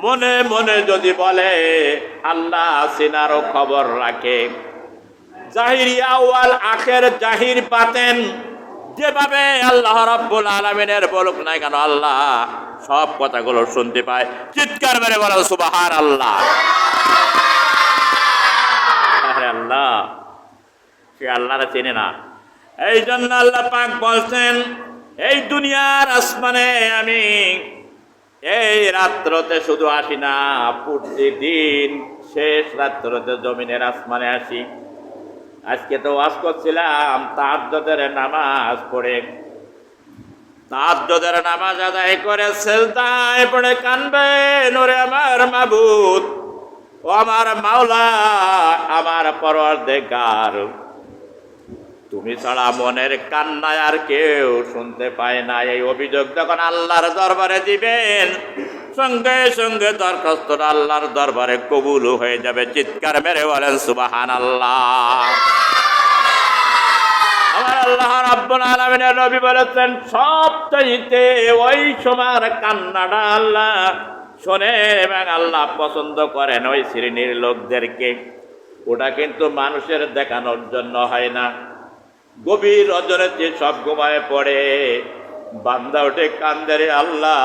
মনে মনে যদি বলে, আল্লাহ সিনারও খবর রাখে। জাহির আউয়াল আখের জাহির বাতেন যেভাবে আল্লাহ রাব্বুল আলামিনের বলুক না কেন, আল্লাহ সব কথাগুলো শুনতে পায়। চিৎকার মেরে বলো সুবহানাল্লাহ। আরে আল্লাহ, সে আল্লাহরা চেনে না। এই জন্য আল্লাহ পাক বলছেন, এই দুনিয়ার আসমানে আমি এই রাত্রতে শুধু আসি না, প্রতিদিন শেষ রাত্রতে জমিনের আসমানে আসি। আজকে তো ওয়াজ করছিলাম, তাহাজ্জুদের নামাজ পড়ে, তাহাজ্জুদের নামাজ আদায় করে সিজদায় পড়ে কানবেন, ওরে আমার মাবুদ, ও আমার মাওলা, আমার পরওয়ারদিগার, তুমি ছাড়া মনের কান্না আর কেউ শুনতে পায় না। এই অভিযোগ যখন আল্লাহর দরবারে দিবেন, সঙ্গে সঙ্গে দরখাস্ত আল্লাহর দরবারে কবুল হয়ে যাবে। চিৎকার মেরে বলেন সুবহানাল্লাহ। আমার আল্লাহ রাব্বুল আলামিনের নবী বলেছেন, সবচাইতে ওই সময়ের কান্নাটা আল্লাহ শোনেন এবং আল্লাহ পছন্দ করেন ওই শ্রেণীর লোকদেরকে। ওটা কিন্তু মানুষের দেখানোর জন্য হয় না। গভীর রজনীতে সব ঘুমায় পড়ে, বান্দা উঠে কান্দে, রে আল্লাহ,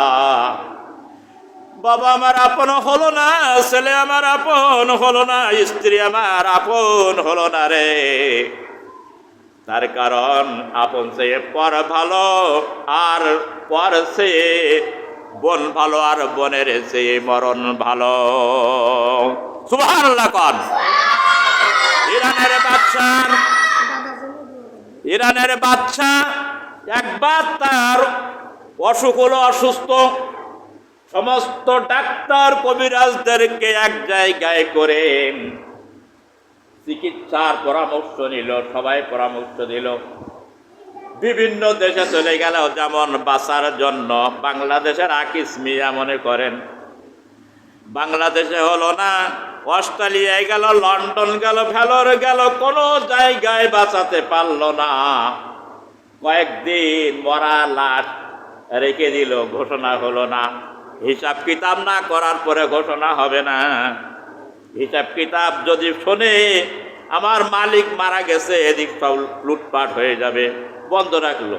বাবা আমার আপন হলো না, ছেলে আমার আপন হলো না, স্ত্রী আমার আপন হলো না রে। তার কারণ আপন চেয়ে পর ভালো, আর পর চেয়ে বোন ভালো, আর বোনের চেয়ে মরণ ভালো। সুবহানাল্লাহ কোন। ইরানের বাদশা একবার তার অসুখ হলো, অসুস্থ, সমস্ত ডাক্তার কবিরাজদেরকে এক জায়গায় করে চিকিৎসার পরামর্শ নিল, সবাই পরামর্শ দিল। বিভিন্ন দেশে চলে গেল, যেমন বাঁচার জন্য। বাংলাদেশের আকিস মিয়া মনে করেন, বাংলাদেশে হলো না, অস্ট্রেলিয়ায় গেল, লন্ডন গেল, ভেলোর গেল, কোনো জায়গায় বাঁচাতে পারলো না। কয়েকদিন মরা লাশ রেখে দিল, ঘোষণা হলো না। হিসাব কিতাব না করার পরে ঘোষণা হবে না। হিসাব কিতাব যদি শোনে আমার মালিক মারা গেছে, এদিক সব লুটপাট হয়ে যাবে, বন্ধ রাখলো,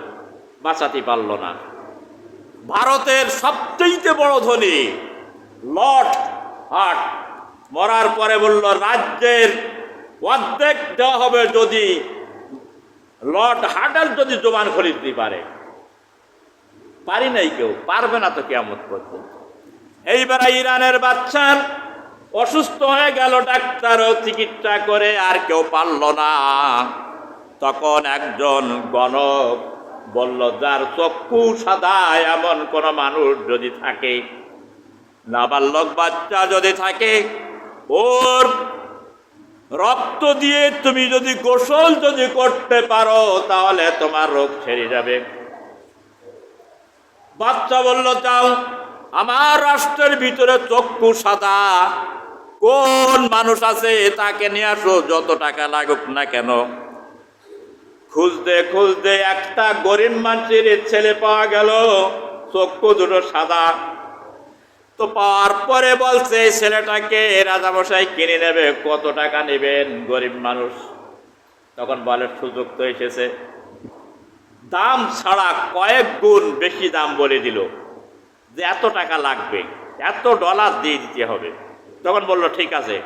বাঁচাতে পারলো না। ভারতের সবচেয়ে বড় ধনী লর্ড হার্ট মরার পরে বলল রাজ্যের অর্ধেক দেওয়া হবে যদি লর্ড হার্টের যদি জবান খরিদ দিতে পারি নাই, কেউ পারবে না তো কিয়ামত পর্যন্ত। এইবার ইরানের বাচ্চা অসুস্থ হয়ে গেল, ডাক্তারও চিকিৎসা করে আর কেউ পারল না। তখন একজন গণক বলল, যার চক্ষু সাদা এমন কোন মানুষ যদি থাকে, নাবালক বাচ্চা যদি থাকে, ওর রক্ত দিয়ে তুমি যদি গোসল যদি করতে পারো তাহলে তোমার রোগ ছেড়ে যাবে। বাচ্চা বলল, যাও, আমার রাষ্ট্রের ভিতরে চক্ষু সাদা কোন মানুষ আছে তাকে নিয়ে আসো, যত টাকা লাগুক না কেন। খুঁজতে খুঁজতে একটা গরিব মানুষের ছেলে পাওয়া গেল, চক্ষু দুটো সাদা। তো পাওয়ার পরে বলছে ছেলেটাকে রাজামশাই কিনে নেবে, কত টাকা নেবেন? গরিব মানুষ তখন বলে, সুযোগ তো এসেছে। দাম ছাড়া কয়েক গুণ বেশি দাম বলে দিল, যে এত টাকা লাগবে, এত ডলার দিয়ে দিতে হবে। তখন বলল, ঠিক আছে,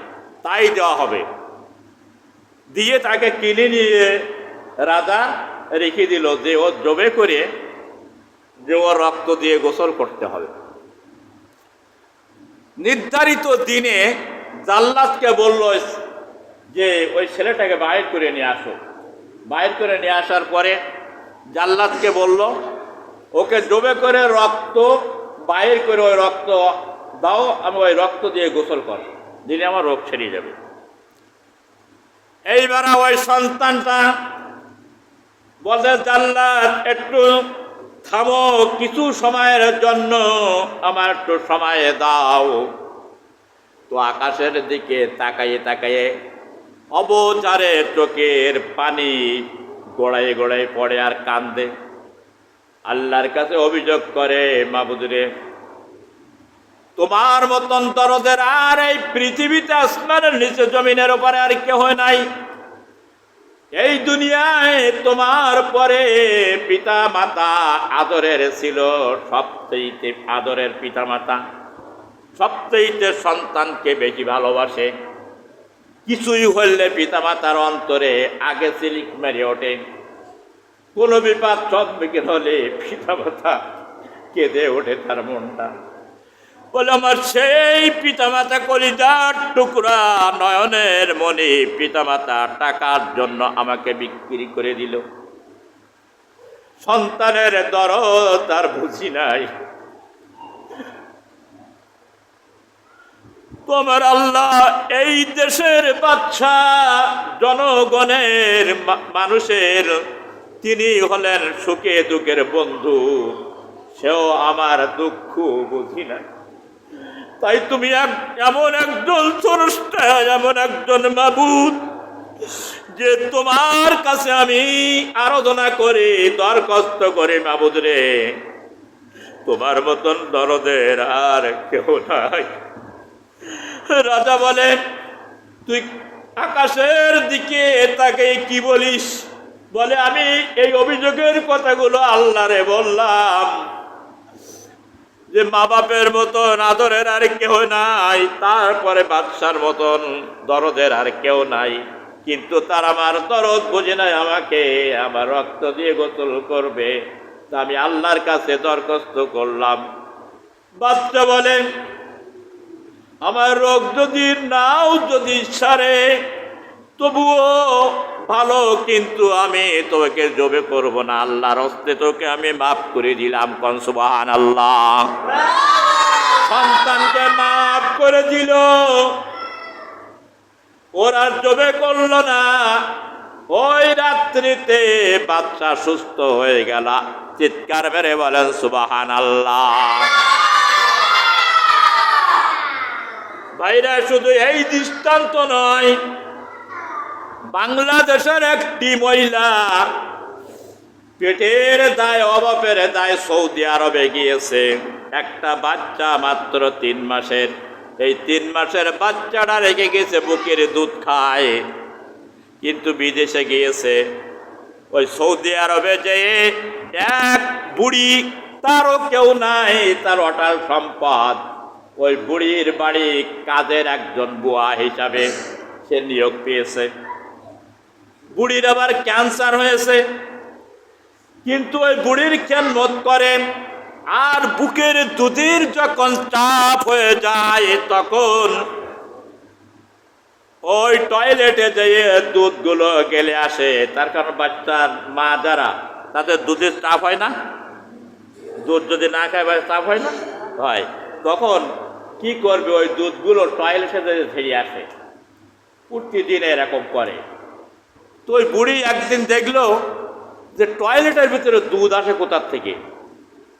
তাই দেওয়া হবে। দিয়ে তাকে কিনে নিয়ে রাজা রেখে দিল, যে ও জবে করে যে ও রক্ত দিয়ে গোসল করতে হবে। নির্ধারিত দিনে জাল্লাদকে বলল যে ওই ছেলেটাকে বাইর করে নিয়ে আসো। বাইর করে নিয়ে আসার পরে জাল্লাদকে বলল, ওকে জবে করে রক্ত বাইর করে ওই রক্ত দাও, আমি ওই রক্ত দিয়ে গোসল কর, দিলে আমার রোগ ছেড়ে যাবে। এইবার ওই সন্তানটা বলে, জাল্লাদ একটু থামো, কিছু সময়ের জন্য আমার একটু সময় দাও। তো আকাশের দিকে তাকাইয়ে তাকাইয়ে অবচারে চোখের পানি গোড়ায় গোড়ায় পড়ে আর কান্দে। আল্লাহর কাছে অভিযোগ করে, মাবুদ রে, তোমার মতন দরদের আর এই পৃথিবীতে আসমানের নিচে জমিনের উপরে আর কেউ নাই। এই দুনিয়ায় তোমার পরে পিতা মাতা আদরের ছিল, সবচেয়ে আদরের পিতা মাতা সবচেয়ে সন্তানকে বেশি ভালোবাসে। কিছুই হলে পিতা মাতার অন্তরে আগে চিলিক মেরে ওঠে। কোনো বিপদ সম্মুখীন হলে পিতা মাতা কেঁদে ওঠে তার মনটা। বলে, আমার সেই পিতামাতা কলিজার টুকরা নয়নের মনি পিতামাতা টাকার জন্য আমাকে বিক্রি করে দিল। সন্তানের দরদ আর বুঝি নাই। তোমার আল্লাহ এই দেশের বাদশা, জনগণের মানুষের তিনি হলেন সুখে দুঃখের বন্ধু, সেও আমার দুঃখ বুঝি না। তাই তুমি এমন একজন স্রষ্টা, এমন একজন মাবুদ, যে তোমার কাছে আমি আরাধনা করি, দরখাস্ত করি, মাবুদ রে, তোমার মতন দরদের আর কেউ নাই। রাজা বলে, তুই আকাশের দিকে তাকে কি বলিস? বলে, আমি এই অভিযোগের কথাগুলো আল্লাহরে বললাম, যে মা বাপের মতন আদরের আর কেউ নাই, তারপরে বাদশার মতন দরদের আর কেউ নাই, কিন্তু তার আমার দরদ বুঝে নাই, আমাকে আমার রক্ত দিয়ে গোসল করবে, তা আমি আল্লাহর কাছে দরখাস্ত করলাম। বাচ্চা বলে, আমার রোগ যদি নাও যদি সারে তবুও ভালো, কিন্তু আমি তোকে জবে করব না, আল্লাহর হস্তে তোকে আমি মাফ করে দিলাম। কোন সুবহানাল্লাহ। সন্তানকে মাফ করে দিল, ওরা জবে করল না। ওই রাত্রিতে বাচ্চা সুস্থ হয়ে গেল। চিৎকার মেরে বলেন সুবহানাল্লাহ। ভাইরা, শুধু এই দৃষ্টান্ত নয়, বাংলাদেশের একটি মহিলা পেটের দায় অভাবের দায় সৌদি আরবে গিয়েছে। একটা বাচ্চা মাত্র 3 মাসের, এই 3 মাসের বাচ্চাটা রেখে গেছে, বুকের দুধ খায়, কিন্তু বিদেশে গিয়েছে। ওই সৌদি আরবে যেয়ে এক বুড়ি তারও কেউ নাই, তার অটাল সম্পদ ওই বুড়ির বাড়ি কাজের একজন বুয়া হিসাবে সে নিয়োগ পেয়েছে। বুড়ির আবার ক্যান্সার হয়েছে, কিন্তু ওই বুড়ির খেদমত করেন। আর বুকের দুধের যখন চাপ হয়ে যায় তখন ওই টয়লেটে যেয়ে দুধগুলো গেলে আসে। তার কারণ বাচ্চার মা যারা, তাদের দুধের চাপ হয় না, দুধ যদি না খায় বা চাপ হয় না হয়, তখন কি করবে, ওই দুধগুলো টয়লেটে যেয়ে ছেড়ে আসে। প্রতিদিন এরকম করে। তো ওই বুড়ি একদিন দেখলো যে টয়লেটের ভিতরে দুধ আসে কোথার থেকে।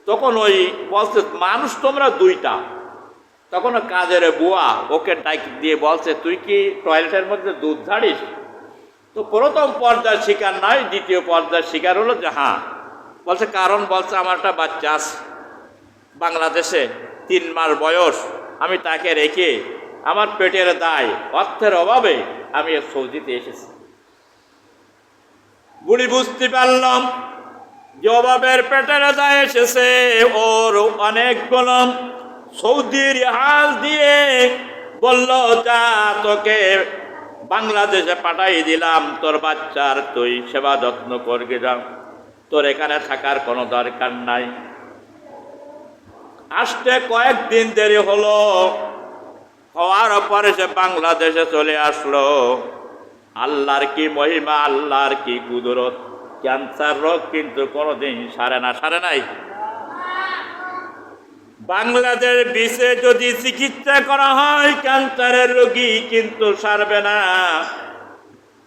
তখন ওই বলছে, মানুষ তোমরা দুইটা। তখন কাজের বুয়া ওকে ডাক দিয়ে বলছে, তুই কি টয়লেটের মধ্যে দুধ ঝাড়িস? তো প্রথম পর্যায়ের শিকার নয়, দ্বিতীয় পর্যায়ের শিকার হলো যে হ্যাঁ। বলছে কারণ, বলছে আমার একটা বাচ্চা আছে বাংলাদেশে, 3 মাস বয়স, আমি তাকে রেখে আমার পেটের দায়, অর্থের অভাবে আমি সৌদিতে এসেছি। বুড়ি বুঝতে পারলাম যে অভাবের পেটের দায় এসেছে, ওর অনেকগুলো সৌদির হাল দিয়ে বলল, যা তোকে বাংলাদেশে পাঠাই দিলাম, তোর বাচ্চার তুই সেবা যত্ন করবি, যা, তোর এখানে থাকার কোনো দরকার নাই। আসতে কয়েকদিন দেরি হলো, হওয়ার পরে সে বাংলাদেশে চলে আসলো। আল্লাহর কি মহিমা, আল্লাহর কি কুদরত, ক্যান্সার রোগ কিন্তু কোনোদিন সারে নাই। বাংলাদেশ বিশ্বে যদি চিকিৎসা করা হয় ক্যান্সারের রোগী কিন্তু সারবে না।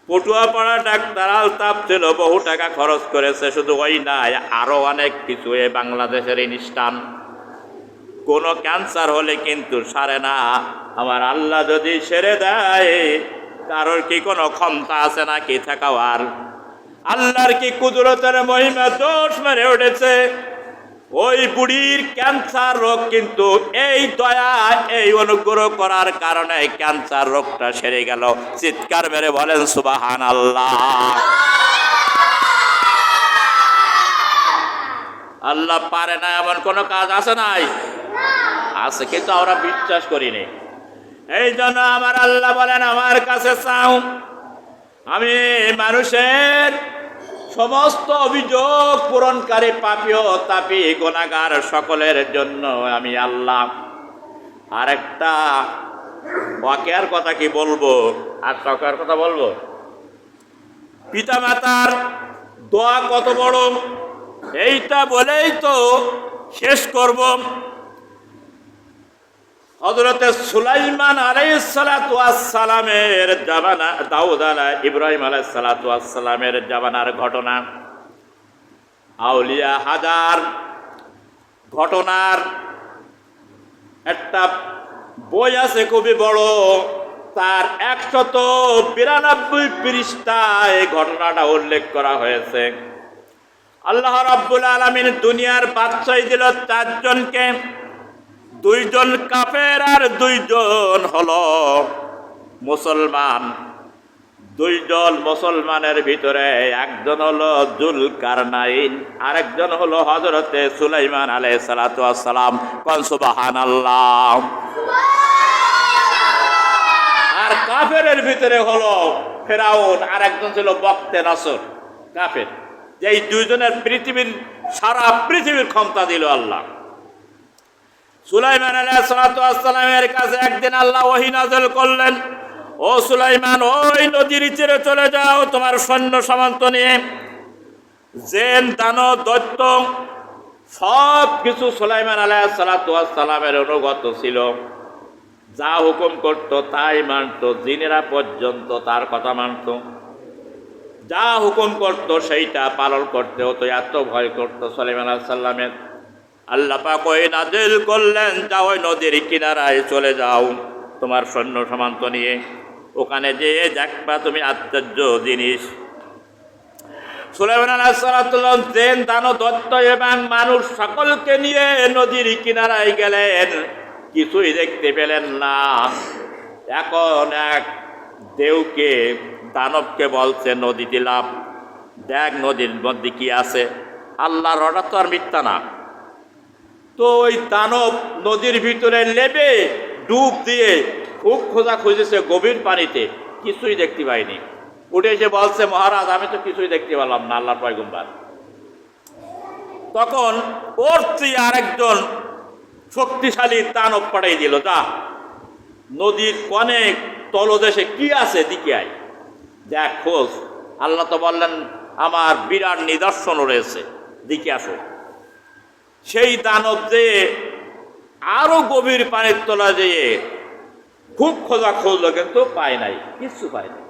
পটুয়াপাড়া ডাক্তার আলতাফ ছিল, বহু টাকা খরচ করেছে, শুধু ওই নাই, আরো অনেক কিছু এই বাংলাদেশের ইনস্টান। কোনো ক্যান্সার হলে কিন্তু সারে না। আমার আল্লাহ যদি সেরে দেয়, কারোর কি কোনো ক্ষমতা আছে নাকি থাকার? আল্লাহর কি কুদরতের মহিমা দোষ মেরে উঠেছে। ওই বুড়ির ক্যান্সার রোগ কিন্তু এই দয়া, এই অনুগ্রহ করার কারণে ক্যান্সার রোগটা সেরে গেল। চিৎকার মেরে বলেন সুবহানাল্লাহ। আল্লাহ পারে না এমন কোনো কাজ আছে নাই? আছে, কিন্তু আমরা বিশ্বাস করিনি। এই জন্য আমার আল্লাহ বলেন, আমার কাছে চাও, আমি মানুষের সমস্ত অভিযোগ পূরণকারী, পাপী ও তাপী গুনাহগার সকলের জন্য আমি আল্লাহ। আরেকটা ওয়াকিয়ার কথা কি বলবো, আর শখের কথা বলবো। পিতা মাতার দোয়া কত বড়, এইটা বলেই তো শেষ করব। হযরতে সুলাইমান আলাইহিস সালাতু ওয়াস সালামের জামানা, দাউদ ইব্রাহিম আলাইহিস সালাতু ওয়াস সালামের জামানার ঘটনা। আউলিয়া হাজার ঘটনার একটা বই আছে খুবই বড়, তার 192 পৃষ্ঠায় ঘটনাটা উল্লেখ করা হয়েছে। আল্লাহ রাব্বুল আলামিন দুনিয়ার বাদশাহী দিল 4 জনকে, 2 জন কাফের আর 2 জন হলো মুসলমান। 2 জন মুসলমানের ভিতরে একজন হলো যুলকারনাইন, আরেকজন হলো হযরতে সুলাইমান আলাইহিস সালাতু ওয়াস সালাম। কোন সুবহানাল্লাহ। আর কাফেরের ভিতরে হলো ফেরাউন, আরেকজন ছিল বক্তে নসর কাফের। এই 2 জনের পৃথিবীর, সারা পৃথিবীর ক্ষমতা দিল আল্লাহ। সুলাইমান আলাইহিস সালাতু ওয়াস সালামের কাছে একদিন আল্লাহ ওহী নাযিল করলেন, ও সুলাইমান, ওই নদীর তীরে চলে যাও তোমার সৈন্য সামন্ত নিয়ে। জেন, দানব, দৈত্য সব কিছু সুলাইমান আলাইহিস সালাতু ওয়াস সালামের অনুগত ছিল। যা হুকুম করত তাই মানত, জিনেরা পর্যন্ত তার কথা মানত। যা হুকুম করত সেইটা পালন করতে হতো, এত ভয় করত সুলাইমান আলাইহিস সালামের। আল্লাহ পাক ওই নাযিল করলেন, যাও ওই নদীর কিনারায় চলে যাও তোমার সৈন্য সামন্ত নিয়ে, ওখানে যেয়ে দেখবা তুমি আশ্চর্য জিনিস। সুলাইমান আলাইহিস সালাম জেন, দানব, দৈত্য এবং মানুষ সকলকে নিয়ে নদীর কিনারায় গেলেন, কিছুই দেখতে পেলেন না। এখন এক দেউকে, দানবকে বলছে, নদীতে লাফ, দেখ নদীর মধ্যে কি আছে। আল্লাহর অর্ডার তো আর মিথ্যা না। তো ওই দানব নদীর ভিতরে নেবে ডুব দিয়ে খুব খোঁজা খুঁজেছে গভীর পানিতে, কিছুই দেখতে পাইনি। উঠে এসে বলছে, মহারাজ আমি তো কিছুই দেখতে পেলাম না আল্লাহর পয়গম্বর। তখন ওর চেয়ে আরেকজন শক্তিশালী দানব পাঠাই দিল, যা নদীর অনেক তলদেশে কি আছে দিকে আয়, দেখ খোঁজ। আল্লাহ তো বললেন আমার বিরাট নিদর্শন রয়েছে, দিকে আসো। সেই দানব যে আরো গভীর পানির তলা যেয়ে খুব খোঁজা খুঁজলো, কিন্তু পায় নাই, কিছু পায় নাই।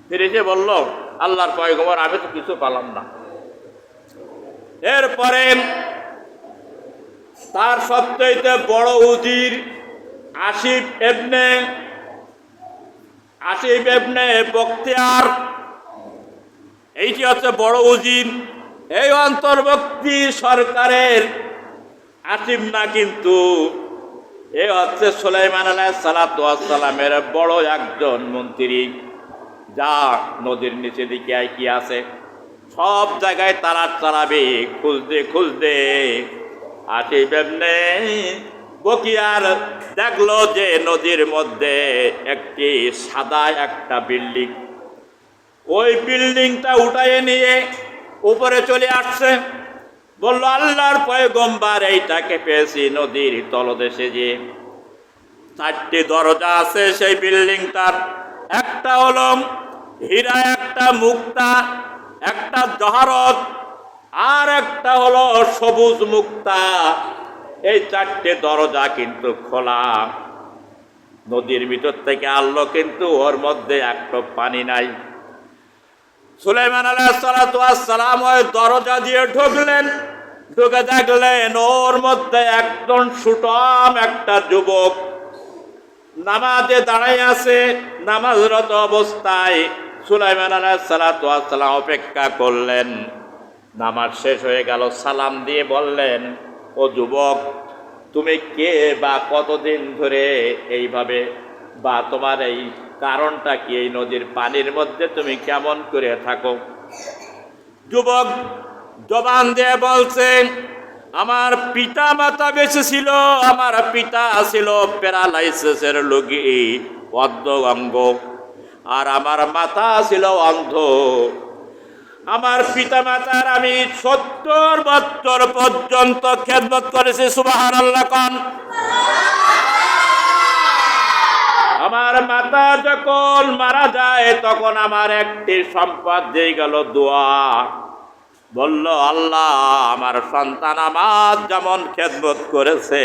ফিরে এসে বলল, আল্লাহর পয়গম্বর আমি তো কিছু পেলাম না। এরপরে তার সবচেয়ে বড় উজির আসিফ এবনে বখতিয়ার, এইটি হচ্ছে বড় উজির। এই অন্তর্বর্তী সরকারের আসিফ না, কিন্তু এ হচ্ছে সুলাইমান আলাইহিস সালাতু ওয়াস সালামের বড় একজন মন্ত্রী। যা নদীর নিচে দিকে কি আছে সব জায়গায় তালাশ চালাবে, খুঁজতে খুঁজতে আসিফ ইবনে বখতিয়ার দেখলো যে নদীর মধ্যে একটি সাদা একটা বিল্ডিং। ওই বিল্ডিংটা উঠাইয়ে নিয়ে উপরে চলে আসছে। বলল, আল্লাহর পয়গম্বর এইটাকে পেয়েছি নদীর তলদেশে, যে 4টি দরজা আছে সেই বিল্ডিংটার। একটা হলো হীরা, একটা মুক্তা, একটা জহরত, আর একটা হলো সবুজ মুক্তা। এই 4টে দরজা কিন্তু খোলা। নদীর ভিতর থেকে আনলো, কিন্তু ওর মধ্যে একটা পানি নাই। সুলাইমান আলাইহিস সালাতু ওয়াস সালাম ওই দরজা দিয়ে ঢুকলেন। ঢুকে দেখলেন ওর মধ্যে একজন সুঠাম একটা যুবক নামাজে দাঁড়াই আছে। নামাজরত অবস্থায় সুলাইমান আলাইহিস সালাতু ওয়াস সালাম অপেক্ষা করলেন। নামাজ শেষ হয়ে গেল, সালাম দিয়ে বললেন, ও যুবক, তুমি কে বা কতদিন ধরে এইভাবে, বা তোমার এই কারণটা কি, এই নদীর পানির মধ্যে তুমি কেমন করে থাকো? যুবক জবান দিয়ে বলছেন, আমার পিতা মাতা বেঁচে ছিল, আমার পিতা ছিল প্যারালাইসিসের রোগী, অর্ধঅঙ্গ, আর আমার মাতা ছিল অন্ধ। আমার পিতা মাতার আমি 70 বছর পর্যন্ত খেদমত করেছি। সুবহানাল্লাহ কোন। আমার মাতা যখন মারা যায় তখন আমার একটি সম্পদ দিয়ে গেল, দোয়া। বলল, আল্লাহ আমার সন্তান আমার যেমন খেদমত করেছে,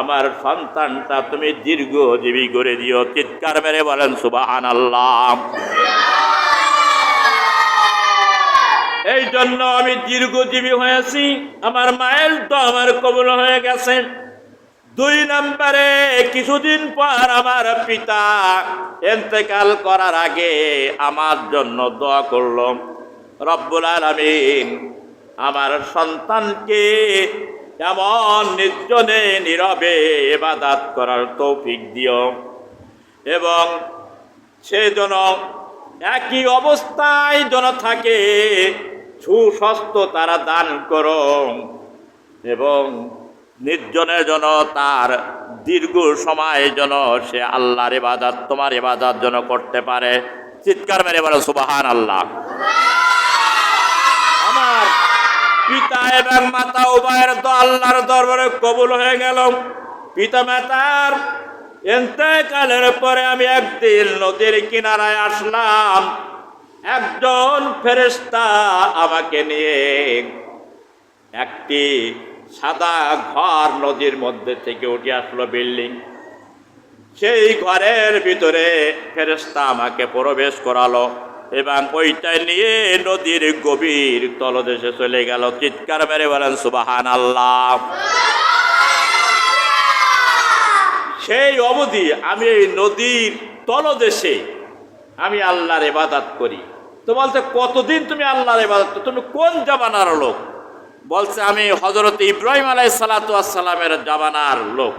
আমার সন্তানটা তুমি দীর্ঘজীবী করে দিও। চিৎকার মেরে বলেন সুবহানাল্লাহ। এই জন্য আমি দীর্ঘজীবী হয়েছি, আমার মায়ের তো আমার কবুল হয়ে গেছে। 2 নম্বরে কিছুদিন পর আমার পিতা ইন্তেকাল করার আগে আমার জন্য দোয়া করল, রব্বুল আলামিন আমার সন্তানকে এমন নির্জনে নীরবে ইবাদত করার তৌফিক দিও, এবং সে যেন একই অবস্থায় যেন থাকে, সুস্বাস্থ্য তারা দান করো, এবং নির্জনের জন্য তার দীর্ঘ সময় যেন সে আল্লাহর ইবাদত, তোমার ইবাদত যেন করতে পারে। চিৎকার মেরে বলো সুবহানাল্লাহ। আমার পিতা এবং মাতা উভয়ের তো আল্লাহর দরবারে কবুল হয়ে গেল। পিতা মাতার ইন্তেকালের পরে আমি একদিন নদীর কিনারায় আসলাম। একজন ফেরেশতা আমাকে নিয়ে একটি সাদা ঘর নদীর মধ্যে থেকে উঠে আসলো, বিল্ডিং। সেই ঘরের ভিতরে ফেরেশতা আমাকে প্রবেশ করালো এবং ওইটাই নিয়ে নদীর গভীর তলদেশে চলে গেল। চিৎকার মেরে বলেন সুবহানাল্লাহ। সেই অবধি আমি এই নদীর তলদেশে আমি আল্লাহর ইবাদত করি। তো বলছে, কতদিন তুমি আল্লাহর ইবাদত, তুমি কোন জামানার লোক? বলছে, আমি হযরত ইব্রাহিম আলাইহিস সালাতু ওয়াস সালামের জামানার লোক।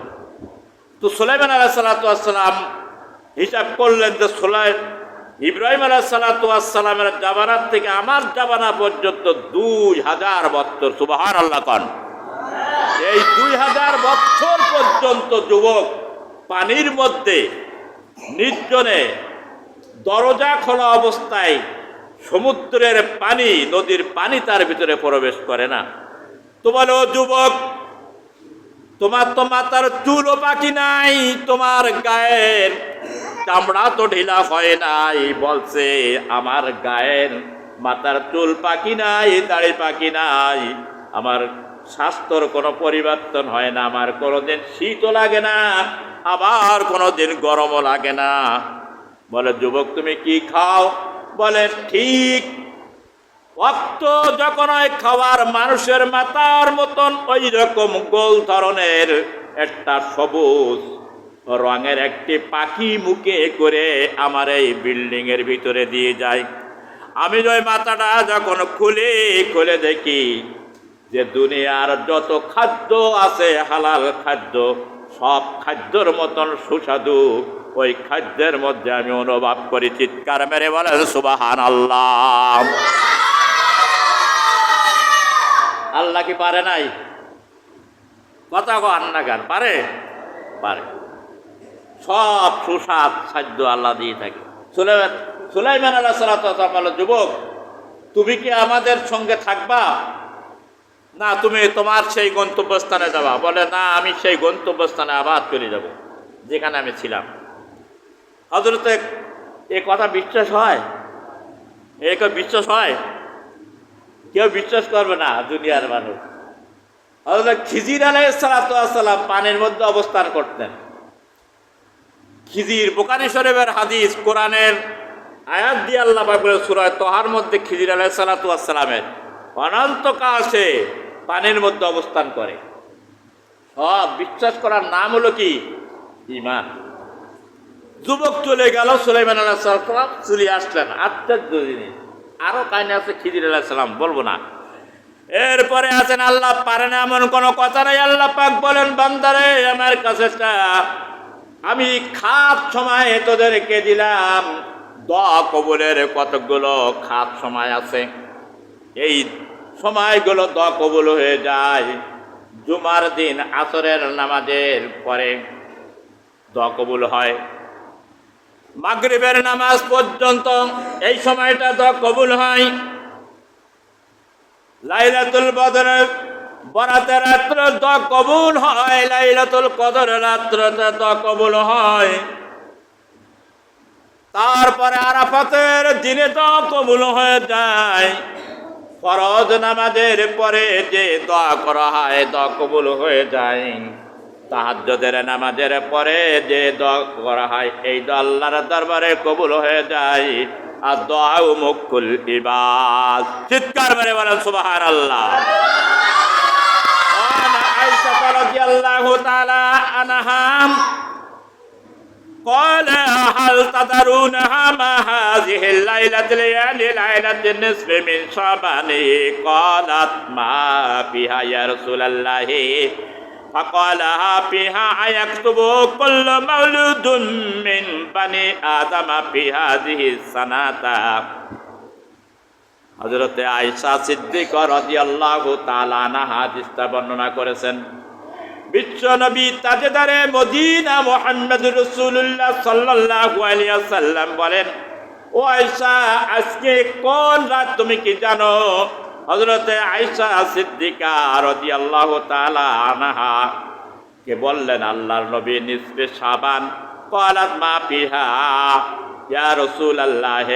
তো সুলাইমান আলাইহিস সালাতু ওয়াস সালাম হিসাব করলেন যে ইব্রাহিম আলাইহিস সালাতু ওয়াস সালামের জামানার থেকে আমার জামানা পর্যন্ত 2000 বছর। সুবহানাল্লাহ কোন। এই 2000 বছর পর্যন্ত যুবক পানির মধ্যে নির্জনে দরজা খোলা অবস্থায় সমুদ্রের পানি, নদীর পানি তার ভিতরে প্রবেশ করে না। তো বলো যুবক, তোমার তো মাথার চুলও বাকি নাই, তোমার গায়ের চামড়া তো ঢিলা হয় নাই। বলছে আমার গায়ের মাথার চুল পাকি নাই, দাড়ি পাকি নাই, আমার স্বাস্থ্যর কোনো পরিবর্তন হয় না, আমার কোনোদিন শীতও লাগে না, আবার কোনোদিন গরমও লাগে না। বলে যুবক তুমি কি খাও? বলে ঠিক অক্ত যখন ওই খাবার মানুষের মাথার মতন ওই রকম গোল ধরনের একটা সবুজ রঙের একটি পাখি মুখে করে আমার এই বিল্ডিং এর ভিতরে দিয়ে যায়। আমি ওই মাথাটা যখন খুলে দেখি যে দুনিয়ার যত খাদ্য আছে হালাল খাদ্য, সব খাদ্যর মতন সুস্বাদু ওই খাদ্যের মধ্যে আমি অনুভব করি। চিৎকার মেরে বলেন সুবহানাল্লাহ। আল্লাহ কি পারে নাই? কথা কো আন্না গান পারে? পারে। সব সুস্বাদ খাদ্য আল্লাহ দিয়ে থাকে। সুলাইমান আলাইহিস সালাম, যুবক তুমি কি আমাদের সঙ্গে থাকবা, না তুমি তোমার সেই গন্তব্যস্থানে যাবা? বলে না, আমি সেই গন্তব্যস্থানে আবার চলে যাব যেখানে আমি ছিলাম। হযরতে এ কথা বিশ্বাস হয়? বিশ্বাস হয়? কেউ বিশ্বাস করবে না দুনিয়ার মানুষ। হযরত খিজির আলাইহিস সালাম পানির মধ্যে অবস্থান করতেন। খিজির, বুখারী শরীফের হাদিস, কোরআনের আয়াত দিয়ে আল্লাহ পাক বলে সূরা তাহার মধ্যে খিজির আলাইহিস সালামের অনন্তকাল সে পানির মধ্যে অবস্থান করে। সব বিশ্বাস করার নাম হলো কি? ঈমান। যুবক চলে গেল, সুলাইমান আলাইহিস সালাম চলে আসলেন। আশ্চর্য জিনিস, আরো কাহিনী আছে খিজির আলাইহিস সালাম, বলবো না। এরপরে আছেন আল্লাহ পারে না এমন কোনো কথা নাই। আল্লাহ পাক বলেন বান্দারে আমার কাছে আমি খাত সময় তোদেরকে দিলাম। দোয়া কবুলের কতগুলো খাত সময় আছে, এই সময়গুলো দোয়া কবুল হয়ে যায়। জুমার দিন আসরের নামাজের পরে দোয়া কবুল হয়, মাগরিবের নামাজ পর্যন্ত এই সময়টা দোয়া কবুল হয়। লাইলাতুল বদরের বরাতের রাত্রে দোয়া কবুল হয়, লাইলাতুল কদরের রাত্রে দোয়া কবুল হয়। তারপরে আরাফাতের দিনে দোয়া কবুল হয়ে যায়। ফরজ নামাজের পরে যে দোয়া করা হয় দোয়া কবুল হয়ে যায়। তাহাজ্জুদের নামাজের পরে যে দোয়া করা হয় এই দোয়া আল্লাহর দরবারে কবুল হয়ে যায়। আর দোয়া মুকুল ইবাদ। চিৎকার মেরে বলেন সুবহানাল্লাহ। আয়েশা রাদিয়াল্লাহু তাআলা আনহা قال هل تدرون ما هذه الليلة ليلة النصف من شعبان؟ قالت ما فيها يا رسول الله؟ فقال فيها يكتب كل مولود من بني آدم في هذه السنة। হযরতে আয়েশা সিদ্দিকা রাদিয়াল্লাহু তাআলা আনহা হাদিসটা বর্ণনা করেছেন। বিশ্বনবী তাজদারে মদিনা মুহাম্মদুর রাসূলুল্লাহ সাল্লাল্লাহু আলাইহি ওয়াসাল্লাম বলেন, ও আয়েশা আজকে কোন রাত তুমি কি জানো? হযরতে আয়েশা সিদ্দিকা রাদিয়াল্লাহু তাআলা আনহা কে বললেন আল্লাহর নবী নিসফে শাবান। ক্বালাত মা ফিহা ইয়া রাসূলুল্লাহ।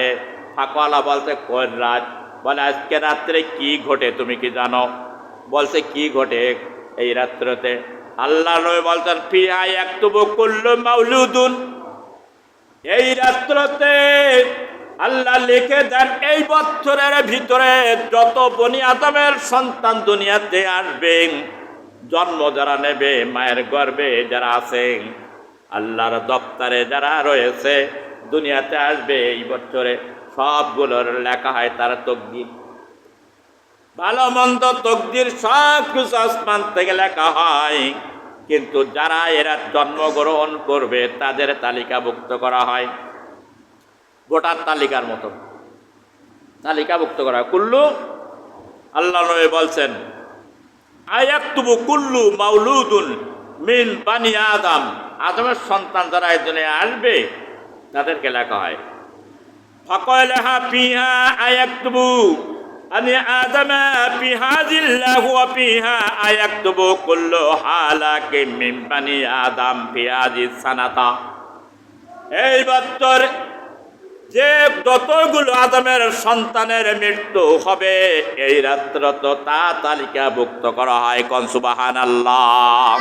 ফাকালা বলতে কোন রাত? বলে আজকে রাত্রে কি ঘটে তুমি কি জানো? বলছে কি ঘটে এই রাত্রিতে? আল্লাহ নবী বলতেন ফিহা ইয়াকতুবু কুল্লু মাউলুদুন। এই রাত্রিতে আল্লাহ লিখে দেন এই বছরের ভিতরে যত বনি আদমের সন্তান দুনিয়াতে আসবে, জন্ম যারা নেবে মায়ের গর্ভে যারা আছে, আল্লাহর দপ্তরে যারা রয়েছে দুনিয়াতে আসবে এই বছরে, সবগুলোর লেখা হয় তার তকদির। ভালো মন্দ তকদির সব কিছু আসমান থেকে লেখা হয়, কিন্তু যারা এরা জন্মগ্রহণ করবে তাদের তালিকাভুক্ত করা হয়। ভোটার তালিকার মতো তালিকাভুক্ত করা হয়। কুল্লু আল্লাহ নবী বলছেন আয়াকতুবু কুল্লু মাউলুদুন মিন বানি আদম, আদমের সন্তান যারা এই দুনিয়ায় আসবে তাদেরকে লেখা হয়। ফাকালাহা ফিহা আয়াকতুবু আনি আদমা ফি হাযিল্লাহু ওয়া ফিহা আয়াকতুবু কুল্লু হালাকিন মিন বানি আদম ফি হাযিস সানাতা। এই বছর যে যতগুলো আদমের সন্তানের মৃত্যু হবে এই রাত্র তো তা তালিকাভুক্ত করা হয়। কোন সুবহানাল্লাহ।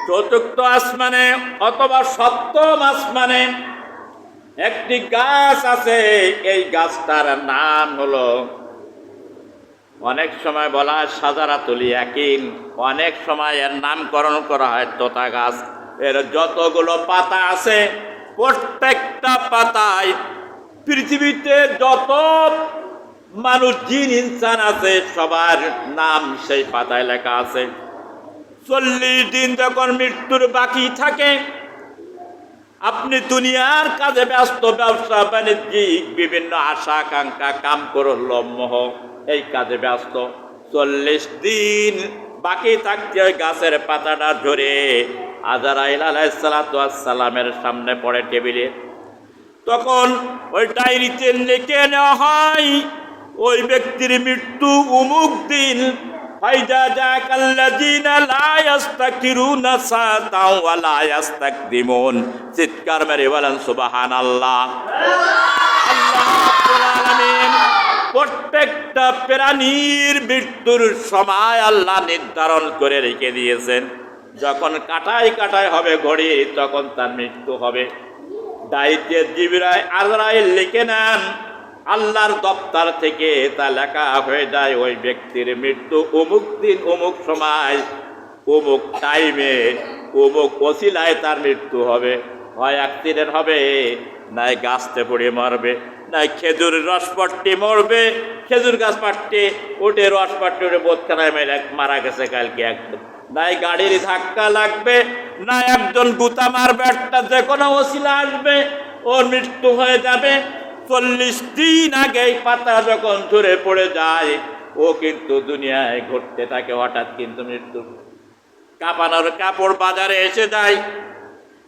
চতুর্থ আসমানে অথবা সপ্তম আসমানে একটি গাছ আছে, এই গাছটার নাম হলো, অনেক সময় বলা হয় শাজারাতুল ইয়াকিন, অনেক সময় এর নামকরণ করা হয় তোতা গাছ। এর যতগুলো পাতা আছে প্রত্যেকটা পাতায় পৃথিবীতে যত মানুষ জিন ইনসান আছে সবার নাম সেই পাতায় লেখা আছে। 40 দিন যখন মৃত্যুর বাকি থাকে, আপনি দুনিয়ার কাজে ব্যস্ত, ব্যবসা বাণিজ্যিক বিভিন্ন আশা আকাঙ্ক্ষা কাম করল মোহ, এই কাজে ব্যস্ত। 40 দিন বাকি থাকতে ওই গাছের পাতাটা ধরে আজরাইল আলাইহিস সালাতু ওয়াস সালামের সামনে পড়ে টেবিলে। তখন ওই ডায়েরিতে লিখে নেওয়া হয় ওই ব্যক্তির মৃত্যু অমুক দিন। ফাইজা জাকাল্লাযিনা লা ইস্তাকিরুনা সাতাও ওয়া লা ইস্তাকদিমুন। চিৎকার মেরে বলেন সুবহানাল্লাহ। আল্লাহ রাব্বুল আলামিন প্রত্যেকটা প্রাণীর মৃত্যুর সময় আল্লাহ নির্ধারণ করে রেখে দিয়েছেন। যখন কাটাই কাটাই হবে ঘড়ি তখন তার মৃত্যু হবে। ডায়েরিতে জিবরাইল আজরাইল লিখে নেন, আল্লাহর দপ্তর থেকে তা লেখা হয়ে যায় ওই ব্যক্তির মৃত্যু অমুক দিন অমুক সময় অমুক টাইমে অমুক ওসিলায় তার মৃত্যু হবে। হয় অ্যাক্সিডেন্ট হবে, নাই গাছতে পড়ে মরবে, নাই খেজুর রস পট্টি মরবে, খেজুর গাছ পাট্টি ওটে রস পাট্টি ওটে বোধখানায় মেরে মারা গেছে কালকে একজন, নাই গাড়ির ধাক্কা লাগবে, না একজন গুতা মারবে, একটা যে কোনো ওসিলা আসবে ওর মৃত্যু হয়ে যাবে। 40 দিন আগে পাতা যখন ঝরে পড়ে যায় ও কিন্তু দুনিয়ায় ঘটতে থাকে, হঠাৎ কিন্তু মৃত্যু কাঁপানোর কাপড় বাজারে এসে যায়।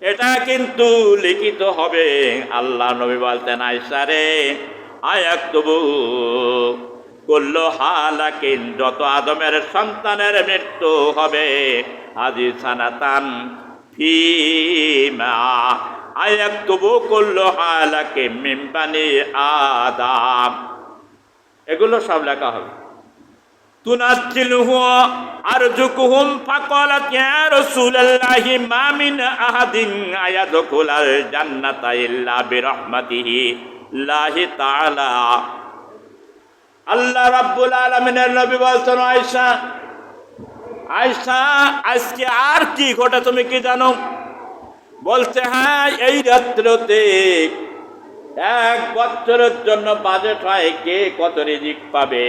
এটা কিন্তু লিখিত হবে। আল্লাহ নবী বলতেন, আয়েশা রে আয়াকতুবু কুল্লু হালাকিন, যত আদমের সন্তানের মৃত্যু হবে হাজি সানাতান ফিমা আয়াকতুবু কুল্লু হালাকিন মিন বানি আদম, এগুলো সব লেখা হবে। তুনাজ্জিলুহু আরজুকুহুম ফাকালাত ইয়া রাসূলুল্লাহি মা মিন আহাদিন আয়াদখুলাল জান্নাতা ইল্লা বিরহমাতিহি লাহি তাআলা। আল্লাহ রাব্বুল আলামিনের নবী বলছেন, আয়েশা আয়েশা আজকে আর কি ঘটে তুমি কি জানো? বলতে হ্যাঁ, এই রাত্রিতে 1 বছরের জন্য বাজেট হয়, কে কত রিজিক পাবে।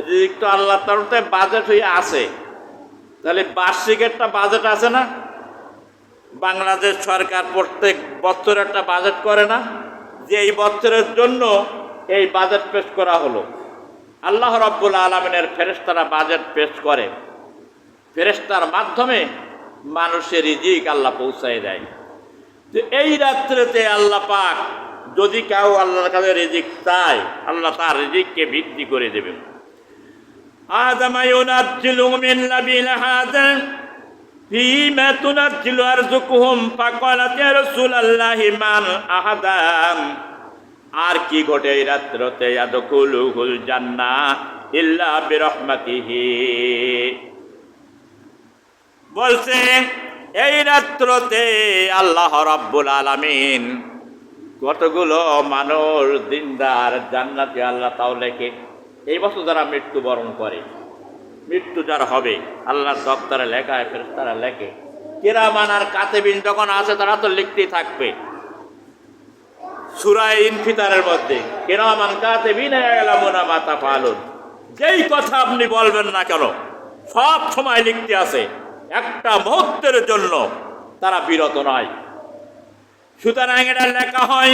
রিজিক তো আল্লাহ তরফে বাজেট হয়ে আছে, তাহলে বার্ষিক একটা বাজেট আছে না? বাংলাদেশ সরকার প্রত্যেক বছর একটা বাজেট করে না, যে এই বছরের জন্য এই বাজেট পেশ করা হলো। আল্লাহ রাব্বুল আলামিনের ফেরেশতারা বাজেট পেশ করে, ফেরেশতার মাধ্যমে মানুষের রিজিক আল্লাহ পৌঁছায় দেয়। তো এই রাত্রিতে আল্লাহ পাক যদি কেউ আল্লাহর কাছে রিজিক চায়, আল্লাহ তার রিজিককে বৃদ্ধি করে দেবেন। আদামা ইউনাজ্জিলু মিন লাবিল হাযা ফীমা তুনাজ্জিলু আরযুকুহুম ফাকালাত ইয়া রাসূলুল্লাহি মান আহাদাম। আর কি ঘটে এই রাত্রিতে? ইয়াদখুলুহুল জান্নাহ ইল্লা বিরহমাতিহি। বলছে এই রাত্রিতে আল্লাহ রাব্বুল আলামিন কতগুলো মানুষ দিনদার জান্নাতি আল্লাহ তাও লেখে। এই বছর যারা মৃত্যুবরণ করে, মৃত্যু যার হবে আল্লাহর দপ্তরে লেখা, ফেরেশতারা লেখে। কিরামান আর কাতিবিন যখন আছে তারা তো লিখতেই থাকবে। সূরা ইনফিতারের মধ্যে কিরামান কাতিবিনা ইয়ালামুনা মা তাফআলুন, যেই কথা আপনি বলবেন না কেন সব সময় লিখতে আছে, একটা মুহূর্তের জন্য তারা বিরত নয়। সুতরাং এটা লেখা হয়।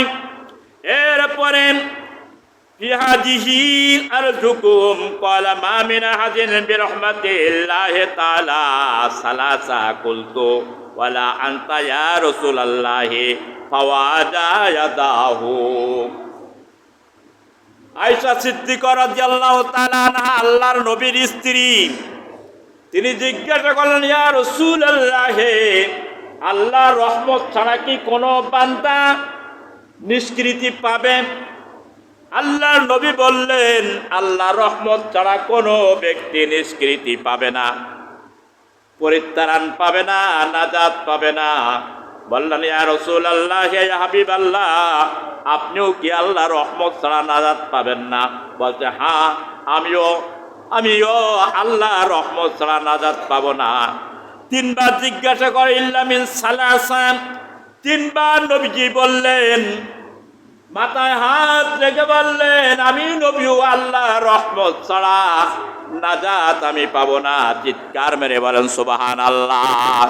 এরপরে في هذه أرزقكم قال ما من أحد برحمة الله تعالى ثلاثة قلت ولا أنت يا رسول الله فوضع يداه আয়েশা সিদ্দিকা রাদিয়াল্লাহু তাআলা আনহা আল্লাহর নবীর স্ত্রী, তিনি জিজ্ঞাসা করলেন, ইয়া রাসূলুল্লাহ, আল্লাহর রহমত ছাড়া কি কোনো বান্দা নিষ্কৃতি পাবে? আল্লাহর নবী বললেন, আল্লাহর রহমত ছাড়া কোনো ব্যক্তি নিষ্কৃতি পাবে না, পরিত্রাণ পাবে না, নাজাত পাবে না। বললেন, ইয়া রাসূলুল্লাহ, ইয়া হাবিবাল্লাহ, আপনিও কি আল্লাহর রহমত ছাড়া নাজাত পাবেন না? বলছে, হ্যাঁ, আমিও আল্লাহর রহমত ছাড়া নাজাত পাবো না। তিনবার জিজ্ঞাসা করে, ইল্লা মিন সালাসান, তিনবার নবীজি বললেন, মাথায় হাত রেখে বললেন, আমি নবীও আল্লাহর রহমত ছাড়া নাজাত আমি পাবো না। চিৎকার মেরে বলেন সুবহানাল্লাহ।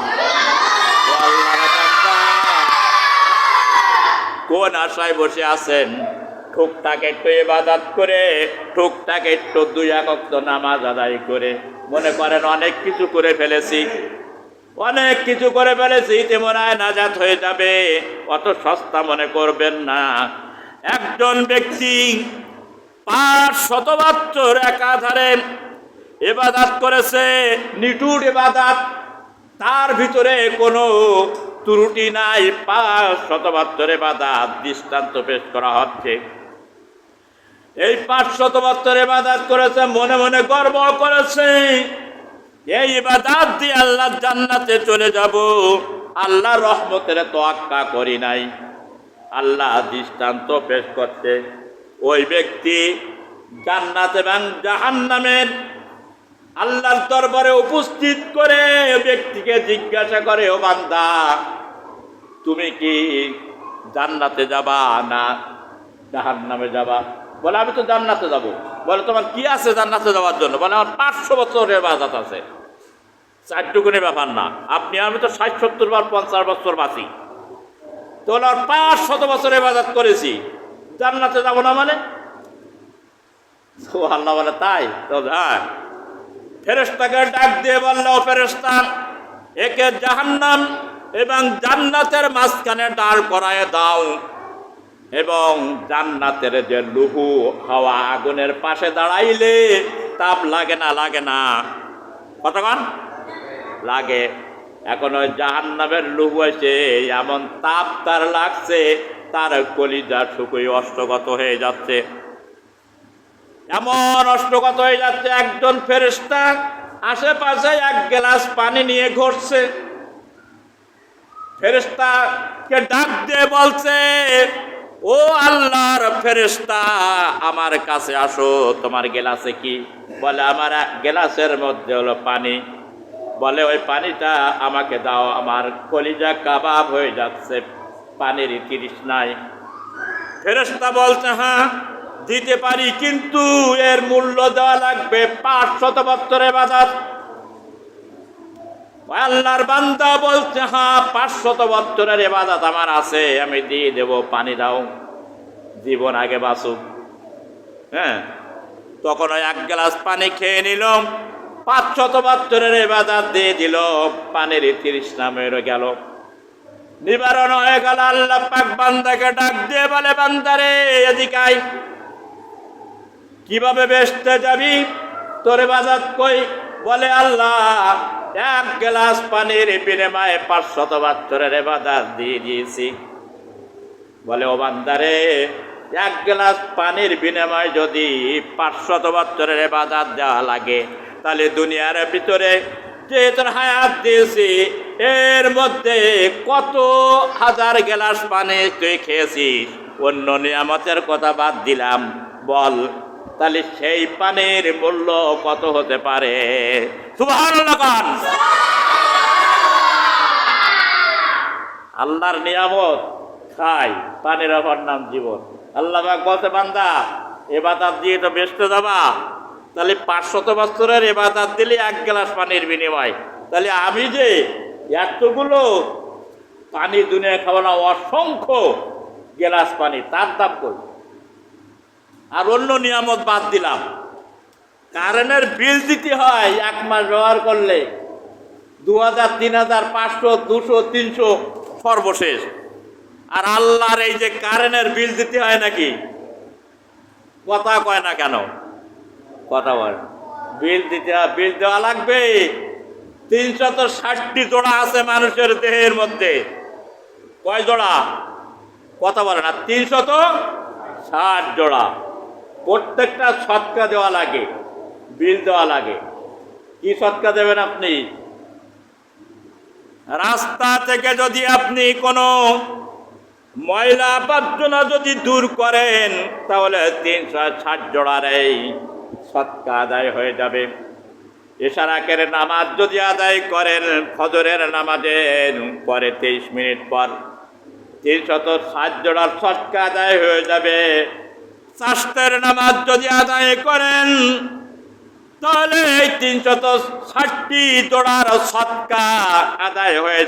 কোন আশায় বসে আছেন? টুকটাক একটু ইবাদত করে, টুকটাক একটু 2 ওয়াক্ত নামাজ আদায় করে মনে করেন অনেক কিছু করে ফেলেছি, অনেক কিছু করে ফেলেছি, তেমন নাজাত হয়ে যাবে। অত সস্তা মনে করবেন না। একজন ব্যক্তি 500 বছর একাধারে ইবাদত করেছে, নিটুর ইবাদত, তার ভিতরে কোনো ত্রুটি নাই। 500 বছর ইবাদত দৃষ্টান্ত পেশ করা হচ্ছে। এই 500 বছর ইবাদত করেছে, মনে মনে গর্ব করেছে, এই ইবাদত দিয়ে আল্লাহর জান্নাতে চলে যাব, আল্লাহর রহমতের তোয়াক্কা করি নাই। আল্লাহ দৃষ্টান্ত পেশ করছে, ওই ব্যক্তি জান্নাত এবং জাহান্নামের আল্লাহর দরবারে উপস্থিত করে ব্যক্তিকে জিজ্ঞাসা করে, ও বান্দা, তুমি কি জান্নাতে যাবা না জাহান্নামে যাবা? বলে, আমি তো জান্নাতে যাব। বলে, তোমার কি আছে জান্নাতে যাওয়ার জন্য? বলে, আমার 500 বছরের ইবাদত আছে। 4 টুকুনি ব্যাপার না, আপনি আমি তো 60-70 বার 50 বছর বাঁচি, তো আর 500 বছর ইবাদত করেছি, জান্নাতে যাব না মানে? আল্লাহ বলে, তাই তো? হ্যাঁ। ফেরেশতাকে ডাক দিয়ে বলল, ও ফেরেশতা, একে জাহান্নাম এবং জান্নাতের মাঝখানে দাঁড় করায় দাও, এবং জান্নাতের যে লুহু হাওয়া আগুনের পাশে দাঁড়াইলে তাপ লাগে না? লাগে না? কতক্ষণ লাগে? এখন ওই জাহান্নামের লুহু এসে এমন তাপ তার লাগছে, তার কলিজা শুকিয়ে অষ্টগত হয়ে যাচ্ছে, এমন অষ্টগত হয়ে যাচ্ছে। একজন ফেরেশতা আশেপাশে 1 গ্লাস পানি নিয়ে ঘুরছে, ফেরেশতাকে ডাক দিয়ে বলছে, ও আল্লাহর ফেরেশতা, আমার কাছে আসো, তোমার গ্লাসে কি? বলে, আমার গ্লাসের মধ্যে হলো পানি। বলে, ওই পানিটা আমাকে দাও, আমার কলিজা কাবাব হয়ে যাচ্ছে পানির তৃষ্ণায়। ফেরেশতা বলছে, হ্যাঁ দিতে পারি, কিন্তু এর মূল্য দেওয়া লাগবে 500 বছরের ইবাদত। আল্লাহর বান্দা বলছে, হ্যাঁ 500 বছরের ইবাদত আমার আছে, আমি দিয়ে দেব, পানি দাও, জীবন আগে বাঁচুক। হ্যাঁ, তখন ওই 1 গ্লাস পানি খেয়ে নিল, 500 বছরের ইবাদত দিয়ে দিল, পানির তৃষ্ণা মরে গেল, নিবারণ হয়ে গেল। আল্লাহ পাক বান্দাকে ডাক দিয়ে বলে, বান্দারে এদিকে আয়, কিভাবে বেহেশতে যাবি? তোর ইবাদত কই? বলে, আল্লাহ 1 গ্লাস পানির বিনিময়ে 500 বছরের ইবাদত দিয়ে দিয়েছি। বলে, ও বান্দারে, 1 গ্লাস পানির বিনিময়ে যদি 500 বছরের ইবাদত দেওয়া লাগে, তাহলে দুনিয়ার ভিতরে যে তোর হায়াত দিয়েছি, এর মধ্যে কত হাজার গ্লাস পানি তুই খেয়েছিস? অন্য নিয়ামতের কথা বাদ দিলাম, বল তাহলে সেই পানির মূল্য কত হতে পারে? সুবহানাল্লাহ। আল্লাহর নিয়ামত খাই, পানির অপর নাম জীবন। আল্লাহ পাক বলতে, বান্দা ইবাদত দিয়ে তো বেহেশতে যাবা, তাহলে 500 বছরের ইবাদত দিলে 1 গ্লাস পানির বিনিময়, তাহলে আমি যে এতগুলো পানি দুনিয়া খাওয়ানো, অসংখ্য গ্লাস পানি, তার দাম কই? আর অন্য নিয়ামত বাদ দিলাম। কারেন্টের বিল দিতে হয় 1 মাস ব্যবহার করলে 2000, 3000, 500, 200, 300 সর্বশেষ। আর আল্লাহর এই যে কারেন্টের বিল দিতে হয় নাকি? কথা কয় না কেন? কথা বল, বিল দিতে হয়, বিল দেওয়া লাগবে। 360টি জোড়া আছে মানুষের দেহের মধ্যে। কয় জোড়া? কথা বলে না। 360 জোড়া। প্রত্যেকটা সৎকা দেওয়া লাগে, বিল দেওয়া লাগে। কি সৎকা দেবেন আপনি? রাস্তা থেকে যদি আপনি কোনো ময়লা আবর্জনা যদি দূর করেন তাহলে 360 জোড়ার এই সৎকা আদায় হয়ে যাবে। এশারাকের নামাজ যদি আদায় করেন ফজরের নামাজের পরে 23 মিনিট পর 360 জোড়ার সৎকা আদায় হয়ে যাবে। চাষের নামাজ যদি আদায় করেন তাহলে এই 360টি জোড়ার সৎকা আদায় হয়ে